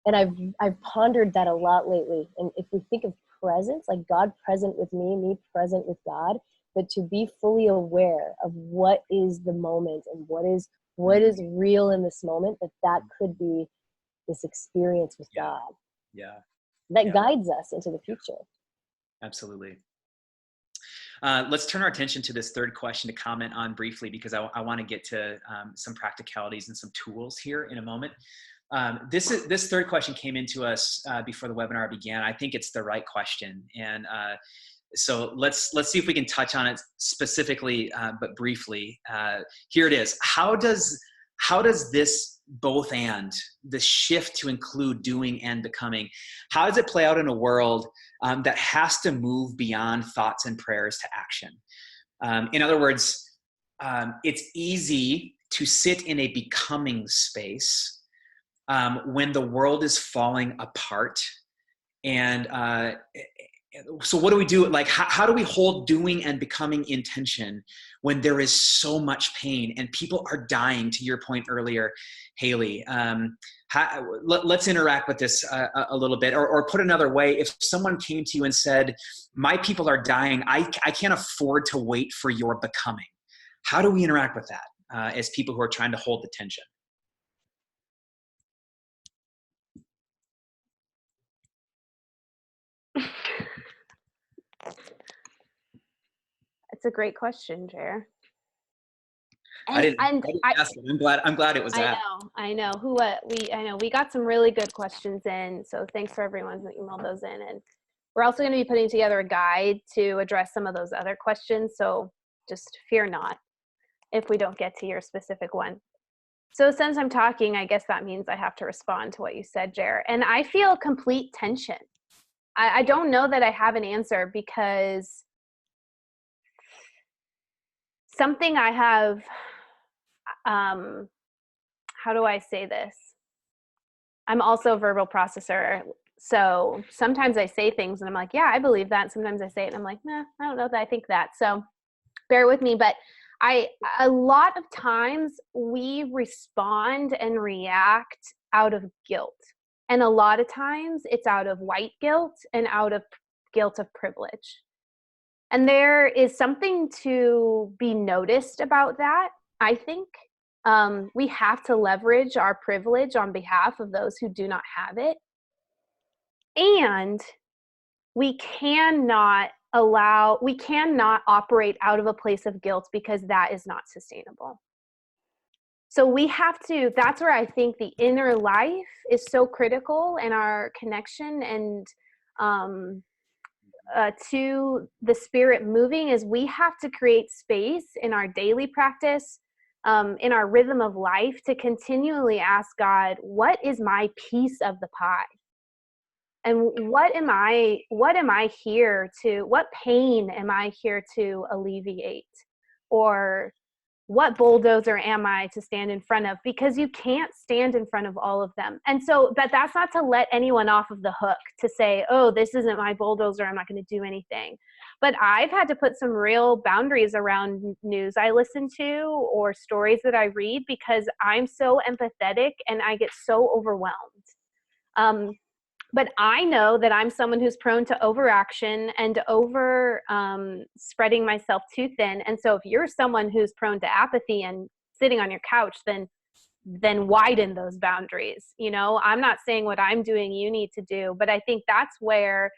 Speaker 4: And I've pondered that a lot lately. And if we think of presence, like God present with me present with God, but to be fully aware of what is the moment and what is real in this moment, that could be this experience with God.
Speaker 1: Yeah.
Speaker 4: That guides us into the future.
Speaker 1: Absolutely. Let's turn our attention to this third question to comment on briefly, because I want to get to some practicalities and some tools here in a moment. This third question came into us before the webinar began. I think it's the right question, and so let's see if we can touch on it specifically, but briefly. Here it is. How does this both and the shift to include doing and becoming, how does it play out in a world that has to move beyond thoughts and prayers to action? In other words, it's easy to sit in a becoming space when the world is falling apart. And so what do we do? Like, how do we hold doing and becoming in tension when there is so much pain and people are dying, to your point earlier, Haley? Let's interact with this a little bit, or put another way, if someone came to you and said, my people are dying, I can't afford to wait for your becoming. How do we interact with that as people who are trying to hold the tension?
Speaker 2: It's a great question, Jer.
Speaker 1: I didn't ask it. I'm glad it was asked.
Speaker 2: I know. We got some really good questions in, so thanks for everyone who emailed those in. And we're also going to be putting together a guide to address some of those other questions, so just fear not. if we don't get to your specific one. So since I'm talking, I guess that means I have to respond to what you said, Jer. And I feel complete tension. I don't know that I have an answer, because something I have, how do I say this? I'm also a verbal processor. So sometimes I say things and I'm like, yeah, I believe that. Sometimes I say it and I'm like, nah, I don't know that I think that. So bear with me. But a lot of times we respond and react out of guilt. And a lot of times it's out of white guilt and out of guilt of privilege. And there is something to be noticed about that, I think. We have to leverage our privilege on behalf of those who do not have it. And we cannot operate out of a place of guilt, because that is not sustainable. So we have to, that's where I think the inner life is so critical in our connection and to the spirit moving, is we have to create space in our daily practice, in our rhythm of life, to continually ask God, what is my piece of the pie? And what pain am I here to alleviate? Or what bulldozer am I to stand in front of? Because you can't stand in front of all of them. And so, but that's not to let anyone off of the hook to say, oh, this isn't my bulldozer, I'm not going to do anything. But I've had to put some real boundaries around news I listen to or stories that I read, because I'm so empathetic and I get so overwhelmed. But I know that I'm someone who's prone to overaction and over spreading myself too thin. And so if you're someone who's prone to apathy and sitting on your couch, then widen those boundaries. You know, I'm not saying what I'm doing you need to do, but I think that's where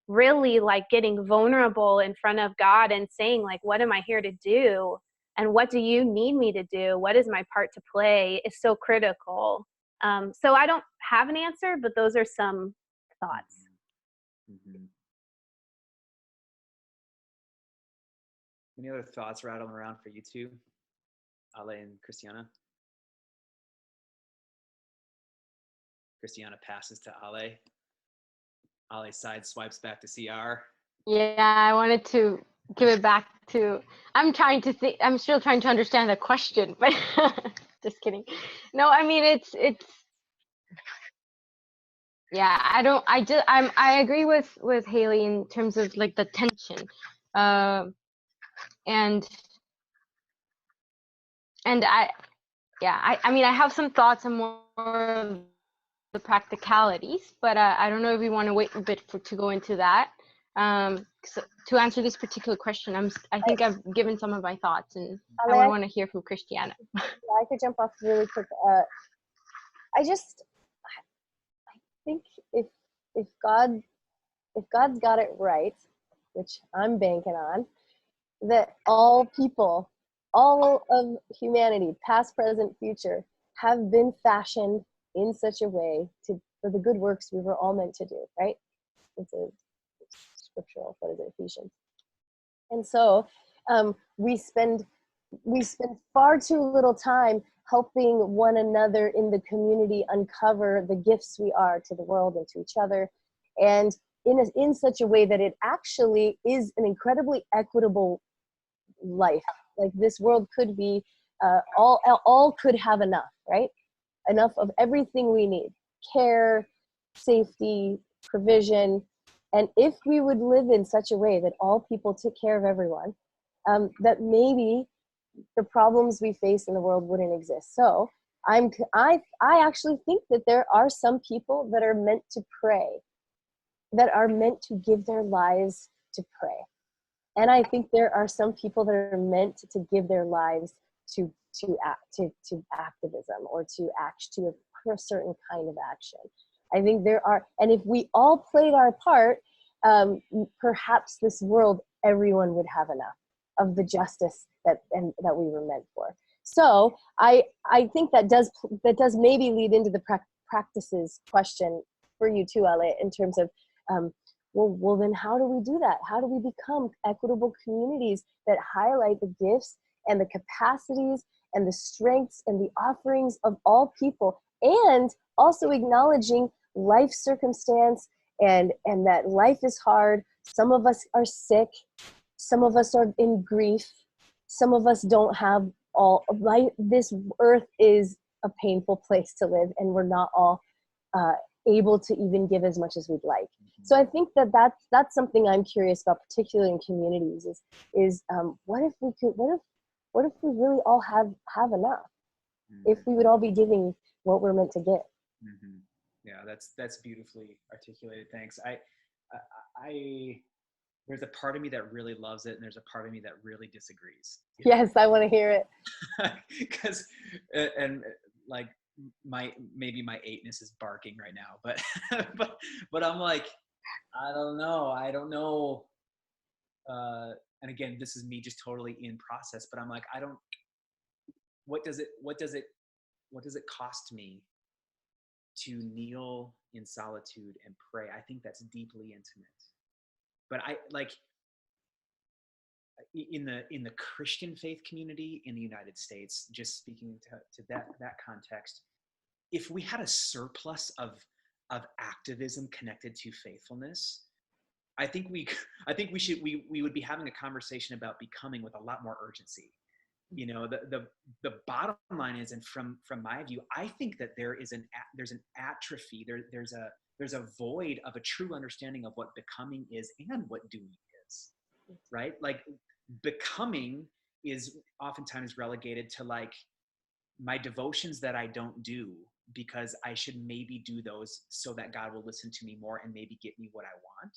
Speaker 2: really, like, getting vulnerable in front of God and saying, like, what am I here to do? And what do you need me to do? What is my part to play is so critical. So I don't have an answer, but those are some thoughts.
Speaker 1: Mm-hmm. Any other thoughts rattling around for you two, Ale and Christiana? Christiana passes to Ale. Ale side swipes back to CR.
Speaker 3: Yeah, I wanted to give it back to, I'm still trying to understand the question, but just kidding. No, I mean, it's yeah, I agree with Haley in terms of like the tension, and I mean, I have some thoughts on more of the practicalities, but I don't know if we want to wait a bit to go into that. So to answer this particular question, I think I've given some of my thoughts, and I want to hear from Christiana.
Speaker 4: Yeah, I could jump off really quick. I think if God's got it right, which I'm banking on, that all people, all of humanity, past, present, future, have been fashioned in such a way for the good works we were all meant to do, right? It's a scriptural, what is it, Ephesians. And so we spend far too little time helping one another in the community uncover the gifts we are to the world and to each other, and in such a way that it actually is an incredibly equitable life. Like, this world could be all could have enough, right? Enough of everything we need: care, safety, provision. And if we would live in such a way that all people took care of everyone, that maybe the problems we face in the world wouldn't exist. So I actually think that there are some people that are meant to pray, that are meant to give their lives to pray. And I think there are some people that are meant to give their lives to activism, or to a certain kind of action. I think there are, and if we all played our part, perhaps this world, everyone would have enough of the justice that we were meant for. So I think that does maybe lead into the practices question for you too, Ale, in terms of well then how do we do that? How do we become equitable communities that highlight the gifts and the capacities and the strengths and the offerings of all people, and also acknowledging life circumstance and that life is hard. Some of us are sick, some of us are in grief, some of us don't have all life. This earth is a painful place to live, and we're not all able to even give as much as we'd like. So I think that's something I'm curious about, particularly in communities, is what if we really all have enough? If we would all be giving what we're meant to give.
Speaker 1: Mm-hmm. Yeah, that's beautifully articulated. Thanks. There's a part of me that really loves it, and there's a part of me that really disagrees.
Speaker 4: Yes, I want to hear it.
Speaker 1: Because, and like maybe my eightness is barking right now, but I'm like, I don't know. And again, this is me just totally in process, but I'm like, what does it cost me to kneel in solitude and pray? I think that's deeply intimate. But I like in the Christian faith community in the United States, just speaking to that context, if we had a surplus of activism connected to faithfulness, I think we would be having a conversation about becoming with a lot more urgency. You know, the bottom line is, and from my view, I think that there's an atrophy, there's a void of a true understanding of what becoming is and what doing is, right? Like becoming is oftentimes relegated to like my devotions that I don't do because I should maybe do those so that God will listen to me more and maybe get me what I want.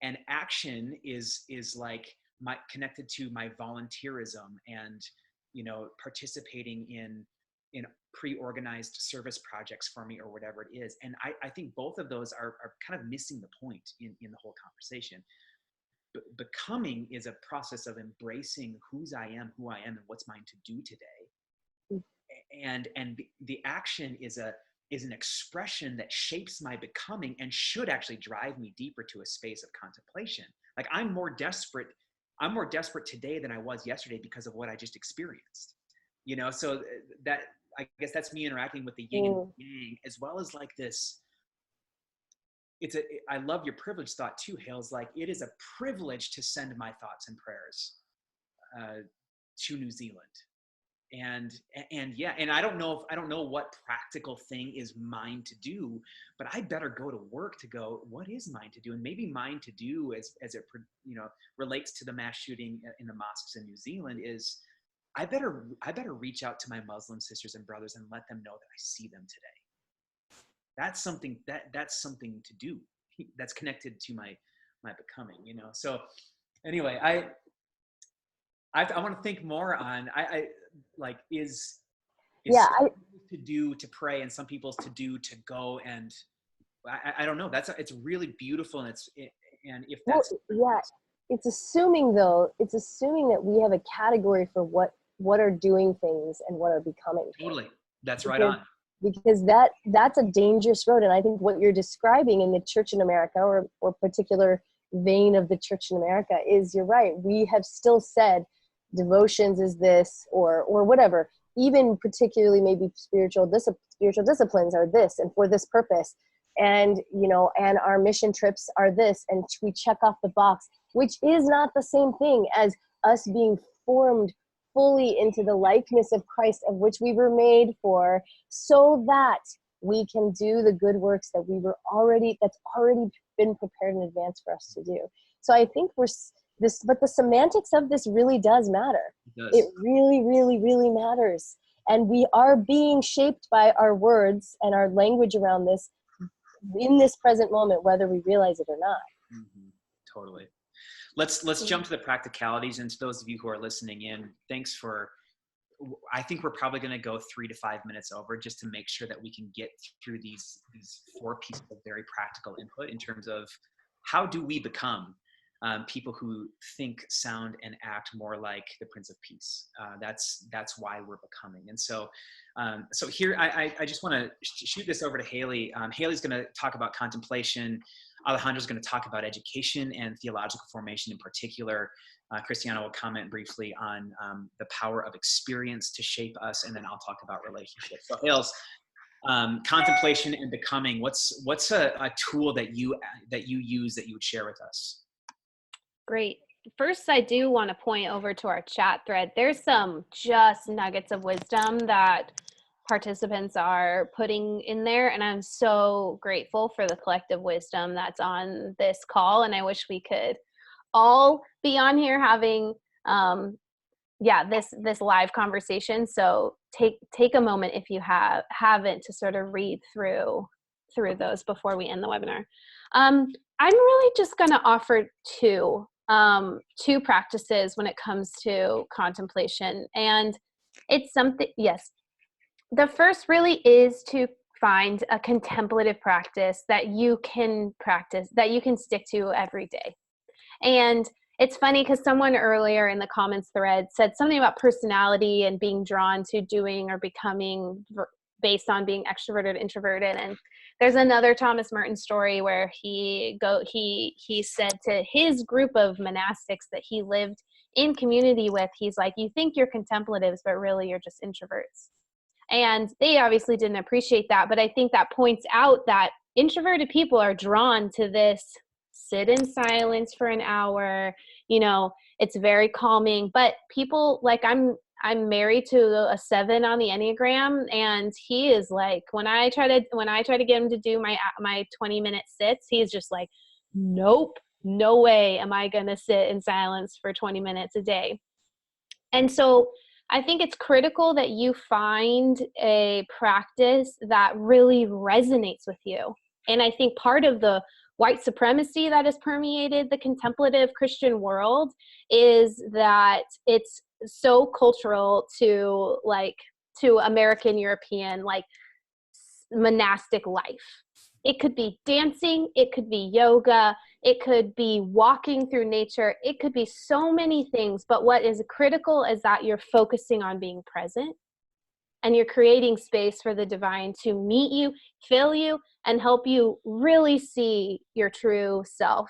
Speaker 1: And action is like connected to my volunteerism and, you know, participating in pre-organized service projects for me or whatever it is. And I think both of those are kind of missing the point in the whole conversation. Becoming is a process of embracing who I am, and what's mine to do today. And the action is an expression that shapes my becoming and should actually drive me deeper to a space of contemplation. Like I'm more desperate today than I was yesterday because of what I just experienced. You know, so that, I guess that's me interacting with the yin and yang, as well as like this. I love your privilege thought too, Hales. Like it is a privilege to send my thoughts and prayers to New Zealand. And yeah, and I don't know what practical thing is mine to do, but I better go to work to go, what is mine to do? And maybe mine to do as it, you know, relates to the mass shooting in the mosques in New Zealand is I better reach out to my Muslim sisters and brothers and let them know that I see them today. That's something to do that's connected to my becoming, you know? So anyway, I want to think more on, like is to do to pray and some people's to do to go, and I don't know. It's really beautiful, and if that's
Speaker 4: it's assuming that we have a category for what are doing things and what are becoming.
Speaker 1: Totally, that's right on.
Speaker 4: Because that's a dangerous road, and I think what you're describing in the church in America or particular vein of the church in America is, you're right. We have still said devotions is this or whatever, even particularly maybe spiritual disciplines are this and for this purpose, and you know, and our mission trips are this, and we check off the box, which is not the same thing as us being formed fully into the likeness of Christ, of which we were made for, so that we can do the good works that that's already been prepared in advance for us to do. So I think but the semantics of this really does matter. It really, really, really matters. And we are being shaped by our words and our language around this in this present moment, whether we realize it or not.
Speaker 1: Mm-hmm. Totally. Let's jump to the practicalities. And to those of you who are listening in, thanks I think we're probably going to go 3 to 5 minutes over just to make sure that we can get through these 4 pieces of very practical input in terms of how do we become people who think, sound, and act more like the Prince of Peace. That's why we're becoming. And so here, I just want to shoot this over to Haley. Haley's going to talk about contemplation. Alejandro's going to talk about education and theological formation in particular. Christiana will comment briefly on the power of experience to shape us, and then I'll talk about relationships. So Hales, contemplation and becoming, what's a tool that you use that you would share with us?
Speaker 2: Great. First, I do want to point over to our chat thread. There's some just nuggets of wisdom that participants are putting in there, and I'm so grateful for the collective wisdom that's on this call, and I wish we could all be on here having this live conversation. So take a moment if you haven't to sort of read through those before we end the webinar. I'm really just going to offer two practices when it comes to contemplation, and it's something, yes, the first really is to find a contemplative practice that you can stick to every day. And it's funny because someone earlier in the comments thread said something about personality and being drawn to doing or becoming based on being extroverted, introverted. And there's another Thomas Merton story where he said to his group of monastics that he lived in community with, he's like, you think you're contemplatives, but really you're just introverts. And they obviously didn't appreciate that, but I think that points out that introverted people are drawn to this sit in silence for an hour, it's very calming. But people, like, I'm married to a 7 on the Enneagram, and he is like, when I try to get him to do my 20-minute sits, he's just like, nope, no way am I gonna sit in silence for 20 minutes a day. And so I think it's critical that you find a practice that really resonates with you. And I think part of the white supremacy that has permeated the contemplative Christian world is that it's so cultural to American European, monastic life. It could be dancing, it could be yoga, it could be walking through nature, it could be so many things, but what is critical is that you're focusing on being present, and you're creating space for the divine to meet you, fill you, and help you really see your true self.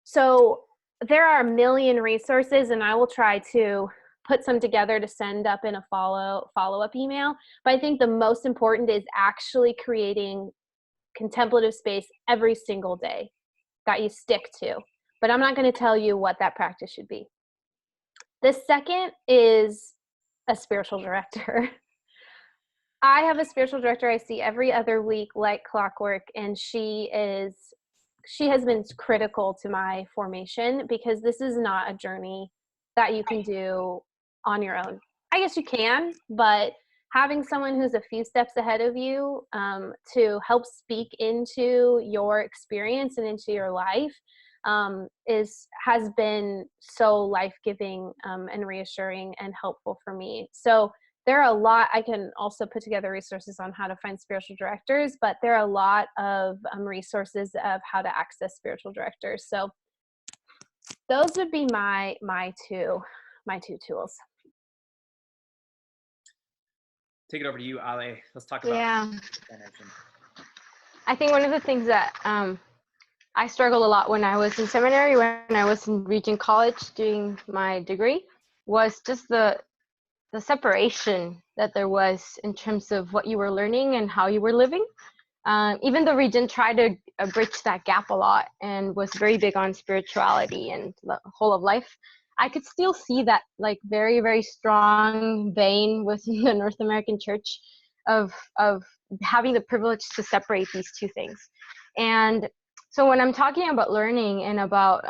Speaker 2: So there are a million resources, and I will try to put some together to send up in a follow-up email. But I think the most important is actually creating contemplative space every single day that you stick to. But I'm not going to tell you what that practice should be. The second is a spiritual director. I have a spiritual director I see every other week like clockwork, and she has been critical to my formation, because this is not a journey that you can do on your own. I guess you can, but having someone who's a few steps ahead of you to help speak into your experience and into your life has been so life-giving and reassuring and helpful for me. So there are a lot. I can also put together resources on how to find spiritual directors, but there are a lot of resources of how to access spiritual directors. So those would be my two tools.
Speaker 1: Take it over to you, Ale. Let's talk about.
Speaker 3: Yeah. I think one of the things that I struggled a lot when I was in seminary, when I was in Regent College doing my degree, was just the separation that there was in terms of what you were learning and how you were living. Even though Regent tried to bridge that gap a lot and was very big on spirituality and the whole of life, I could still see that very, very strong vein within the North American church of having the privilege to separate these two things. And so when I'm talking about learning and about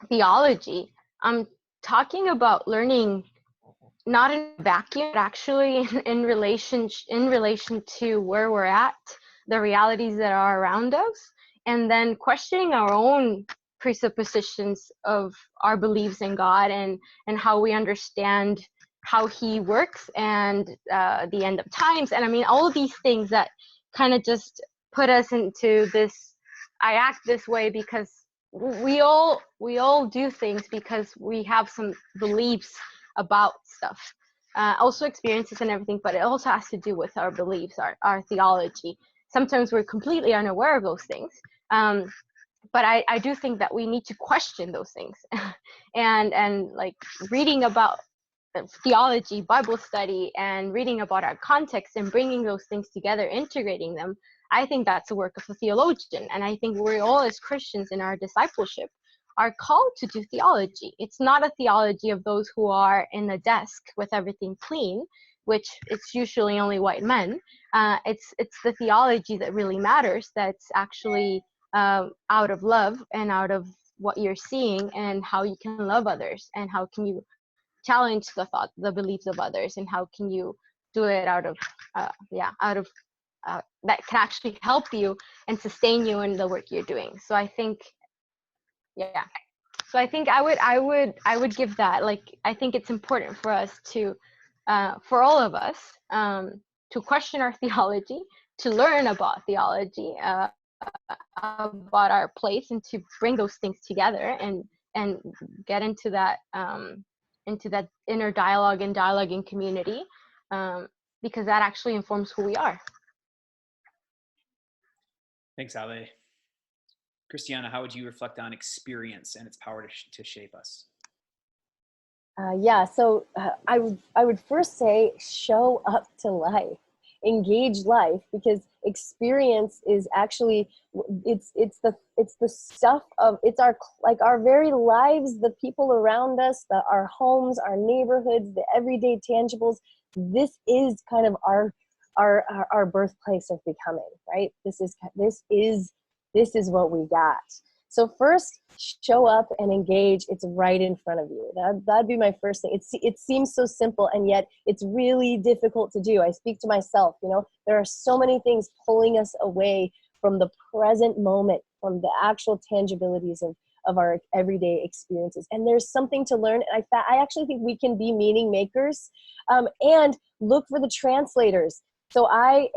Speaker 3: theology, I'm talking about learning not in a vacuum, but actually in relation to where we're at, the realities that are around us, and then questioning our own presuppositions of our beliefs in God and how we understand how He works and the end of times. And I mean, all of these things that kind of just put us into this, I act this way because we all do things because we have some beliefs about stuff. also experiences and everything, but it also has to do with our beliefs, our theology. Sometimes we're completely unaware of those things. But I do think that we need to question those things and like reading about theology, Bible study, and reading about our context and bringing those things together, integrating them. I think that's the work of a theologian. And I think we're all, as Christians in our discipleship, are called to do theology. It's not a theology of those who are in a desk with everything clean, which it's usually only white men. It's the theology that really matters, that's actually out of love and out of what you're seeing and how you can love others and how can you challenge the beliefs of others, and how can you do it out of that can actually help you and sustain you in the work you're doing. So I think I would give that, like, I think it's important for us to for all of us to question our theology, to learn about theology, about our place, and to bring those things together and get into that inner dialogue and dialoguing community, because that actually informs who we are.
Speaker 1: Thanks, Ale. Christiana, how would you reflect on experience and its power to shape us?
Speaker 4: I would first say show up to life, engage life, because experience is actually it's the stuff of, it's our very lives, the people around us, our homes, our neighborhoods, the everyday tangibles. This is kind of our birthplace of becoming, right? This is what we got. So first, show up and engage. It's right in front of you. That'd be my first thing. It seems so simple, and yet it's really difficult to do. I speak to myself, there are so many things pulling us away from the present moment, from the actual tangibilities of our everyday experiences. And there's something to learn. And I actually think we can be meaning makers, and look for the translators. So I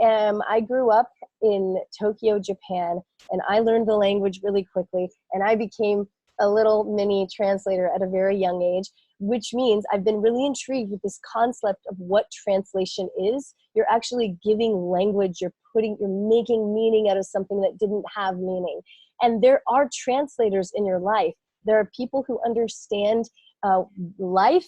Speaker 4: grew up in Tokyo, Japan, and I learned the language really quickly, and I became a little mini translator at a very young age, which means I've been really intrigued with this concept of what translation is. You're actually giving language, you're making meaning out of something that didn't have meaning. And there are translators in your life. There are people who understand life,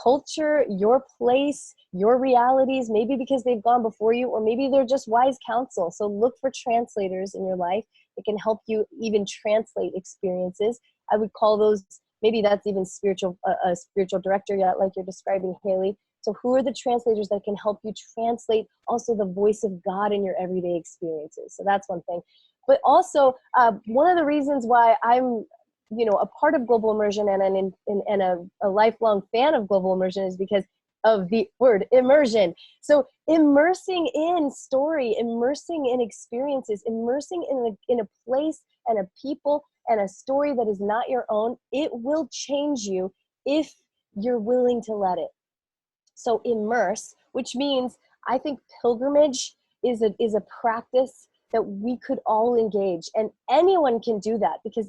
Speaker 4: culture, your place, your realities, maybe because they've gone before you, or maybe they're just wise counsel. So look for translators in your life that can help you even translate experiences. I would call those, maybe that's even a spiritual director, like you're describing, Haley. So who are the translators that can help you translate also the voice of God in your everyday experiences? So that's one thing. But also, one of the reasons why I'm a part of global immersion and a lifelong fan of global immersion is because of the word immersion. So immersing in story, immersing in experiences, immersing in a place and a people and a story that is not your own, it will change you if you're willing to let it. So immerse, which means I think pilgrimage is a practice that we could all engage, and anyone can do that, because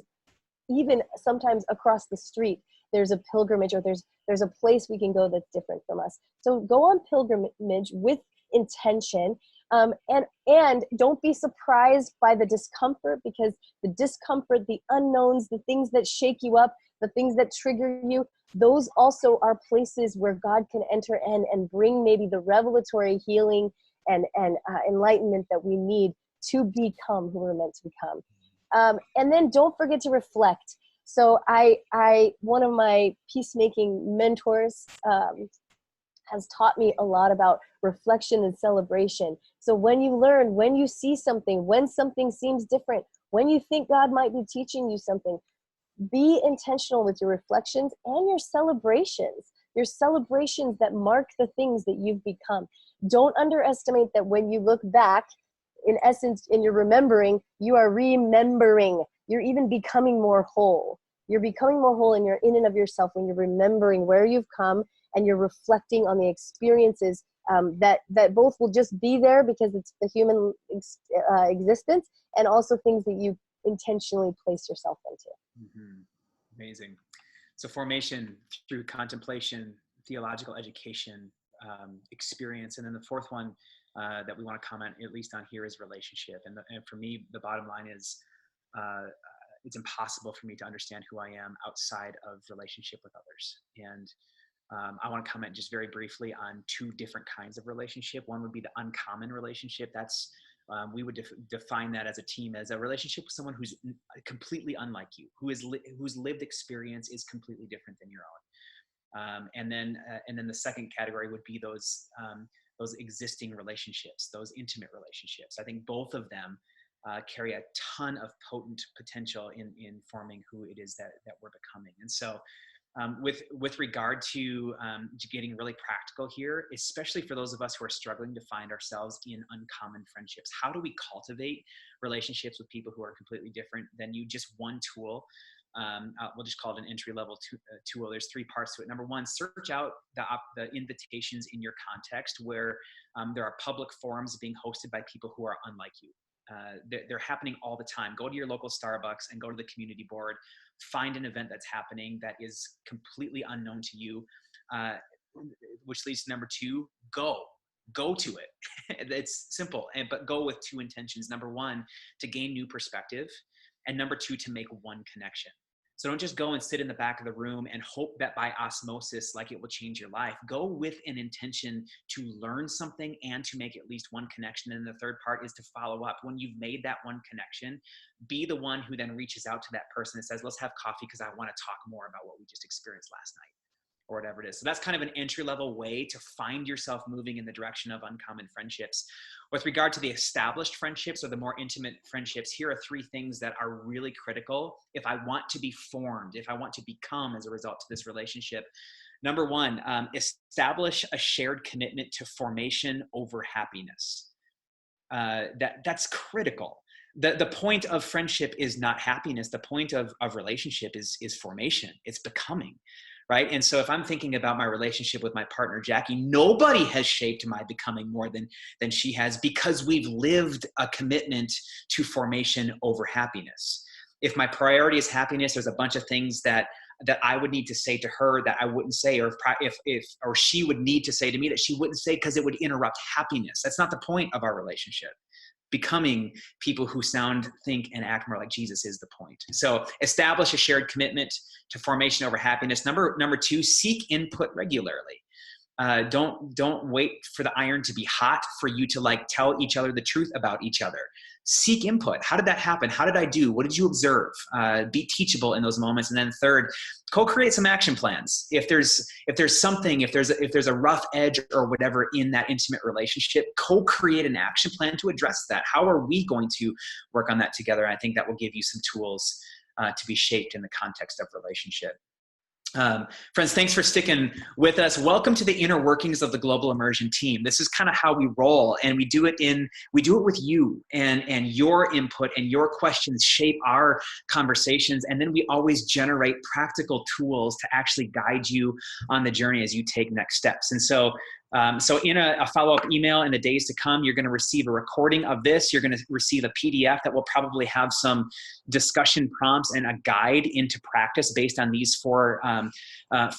Speaker 4: even sometimes across the street, there's a pilgrimage, or there's a place we can go that's different from us. So go on pilgrimage with intention, and don't be surprised by the discomfort, because the discomfort, the unknowns, the things that shake you up, the things that trigger you, those also are places where God can enter in and bring maybe the revelatory healing and enlightenment that we need to become who we're meant to become. And then don't forget to reflect. So one of my peacemaking mentors has taught me a lot about reflection and celebration. So when you see something, when something seems different, when you think God might be teaching you something, be intentional with your reflections and your celebrations that mark the things that you've become. Don't underestimate that when you look back, in essence, in your remembering, you are remembering. You're even becoming more whole. You're becoming more whole in and of yourself when you're remembering where you've come, and you're reflecting on the experiences that both will just be there because it's the human existence, and also things that you intentionally place yourself into.
Speaker 1: Mm-hmm. Amazing. So formation through contemplation, theological education, experience. And then the fourth one that we want to comment at least on here is relationship. And for me, the bottom line is it's impossible for me to understand who I am outside of relationship with others. And I want to comment just very briefly on two different kinds of relationship. One would be the uncommon relationship. That's we would define that as a team as a relationship with someone who's completely unlike you, whose lived experience is completely different than your own. And then the second category would be those existing relationships, those intimate relationships. I think both of them carry a ton of potent potential in forming who it is that we're becoming. And so with regard to getting really practical here, especially for those of us who are struggling to find ourselves in uncommon friendships, how do we cultivate relationships with people who are completely different than you? Just one tool. We'll just call it an entry-level tool. There's three parts to it. Number one, search out the invitations in your context where there are public forums being hosted by people who are unlike you. They're happening all the time. Go to your local Starbucks and go to the community board. Find an event that's happening that is completely unknown to you, which leads to number two, go to it. It's simple, but go with two intentions. Number one, to gain new perspective, and number two, to make one connection. So don't just go and sit in the back of the room and hope that by osmosis, like it will change your life. Go with an intention to learn something and to make at least one connection. And the third part is to follow up. When you've made that one connection, be the one who then reaches out to that person and says, let's have coffee because I want to talk more about what we just experienced last night, or whatever it is. So that's kind of an entry-level way to find yourself moving in the direction of uncommon friendships. With regard to the established friendships or the more intimate friendships, here are three things that are really critical if I want to be formed, if I want to become as a result to this relationship. Number one, establish a shared commitment to formation over happiness. That's critical. The point of friendship is not happiness. The point of relationship is formation. It's becoming. Right. And so if I'm thinking about my relationship with my partner, Jackie, nobody has shaped my becoming more than she has, because we've lived a commitment to formation over happiness. If my priority is happiness, there's a bunch of things that I would need to say to her that I wouldn't say, or or she would need to say to me that she wouldn't say because it would interrupt happiness. That's not the point of our relationship. Becoming people who sound, think, and act more like Jesus is the point. So establish a shared commitment to formation over happiness. Number two, seek input regularly. Don't wait for the iron to be hot for you to tell each other the truth about each other. Seek input. How did that happen? How did I do? What did you observe? Be teachable in those moments. And then third, co-create some action plans. If there's a rough edge or whatever in that intimate relationship, co-create an action plan to address that. How are we going to work on that together? I think that will give you some tools to be shaped in the context of relationship. Friends, thanks for sticking with us. Welcome to the inner workings of the Global Immersion team. This is kind of how we roll, and we do it with you, and your input and your questions shape our conversations. And then we always generate practical tools to actually guide you on the journey as you take next steps. And so in a follow-up email in the days to come, you're going to receive a recording of this. You're going to receive a PDF that will probably have some discussion prompts and a guide into practice based on these four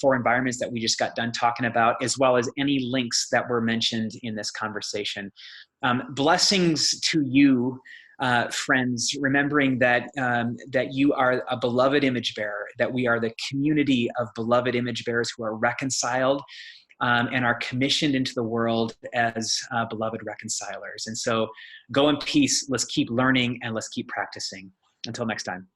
Speaker 1: environments that we just got done talking about, as well as any links that were mentioned in this conversation. Blessings to you, friends, remembering that you are a beloved image bearer, that we are the community of beloved image bearers who are reconciled and are commissioned into the world as beloved reconcilers. And so go in peace. Let's keep learning and let's keep practicing. Until next time.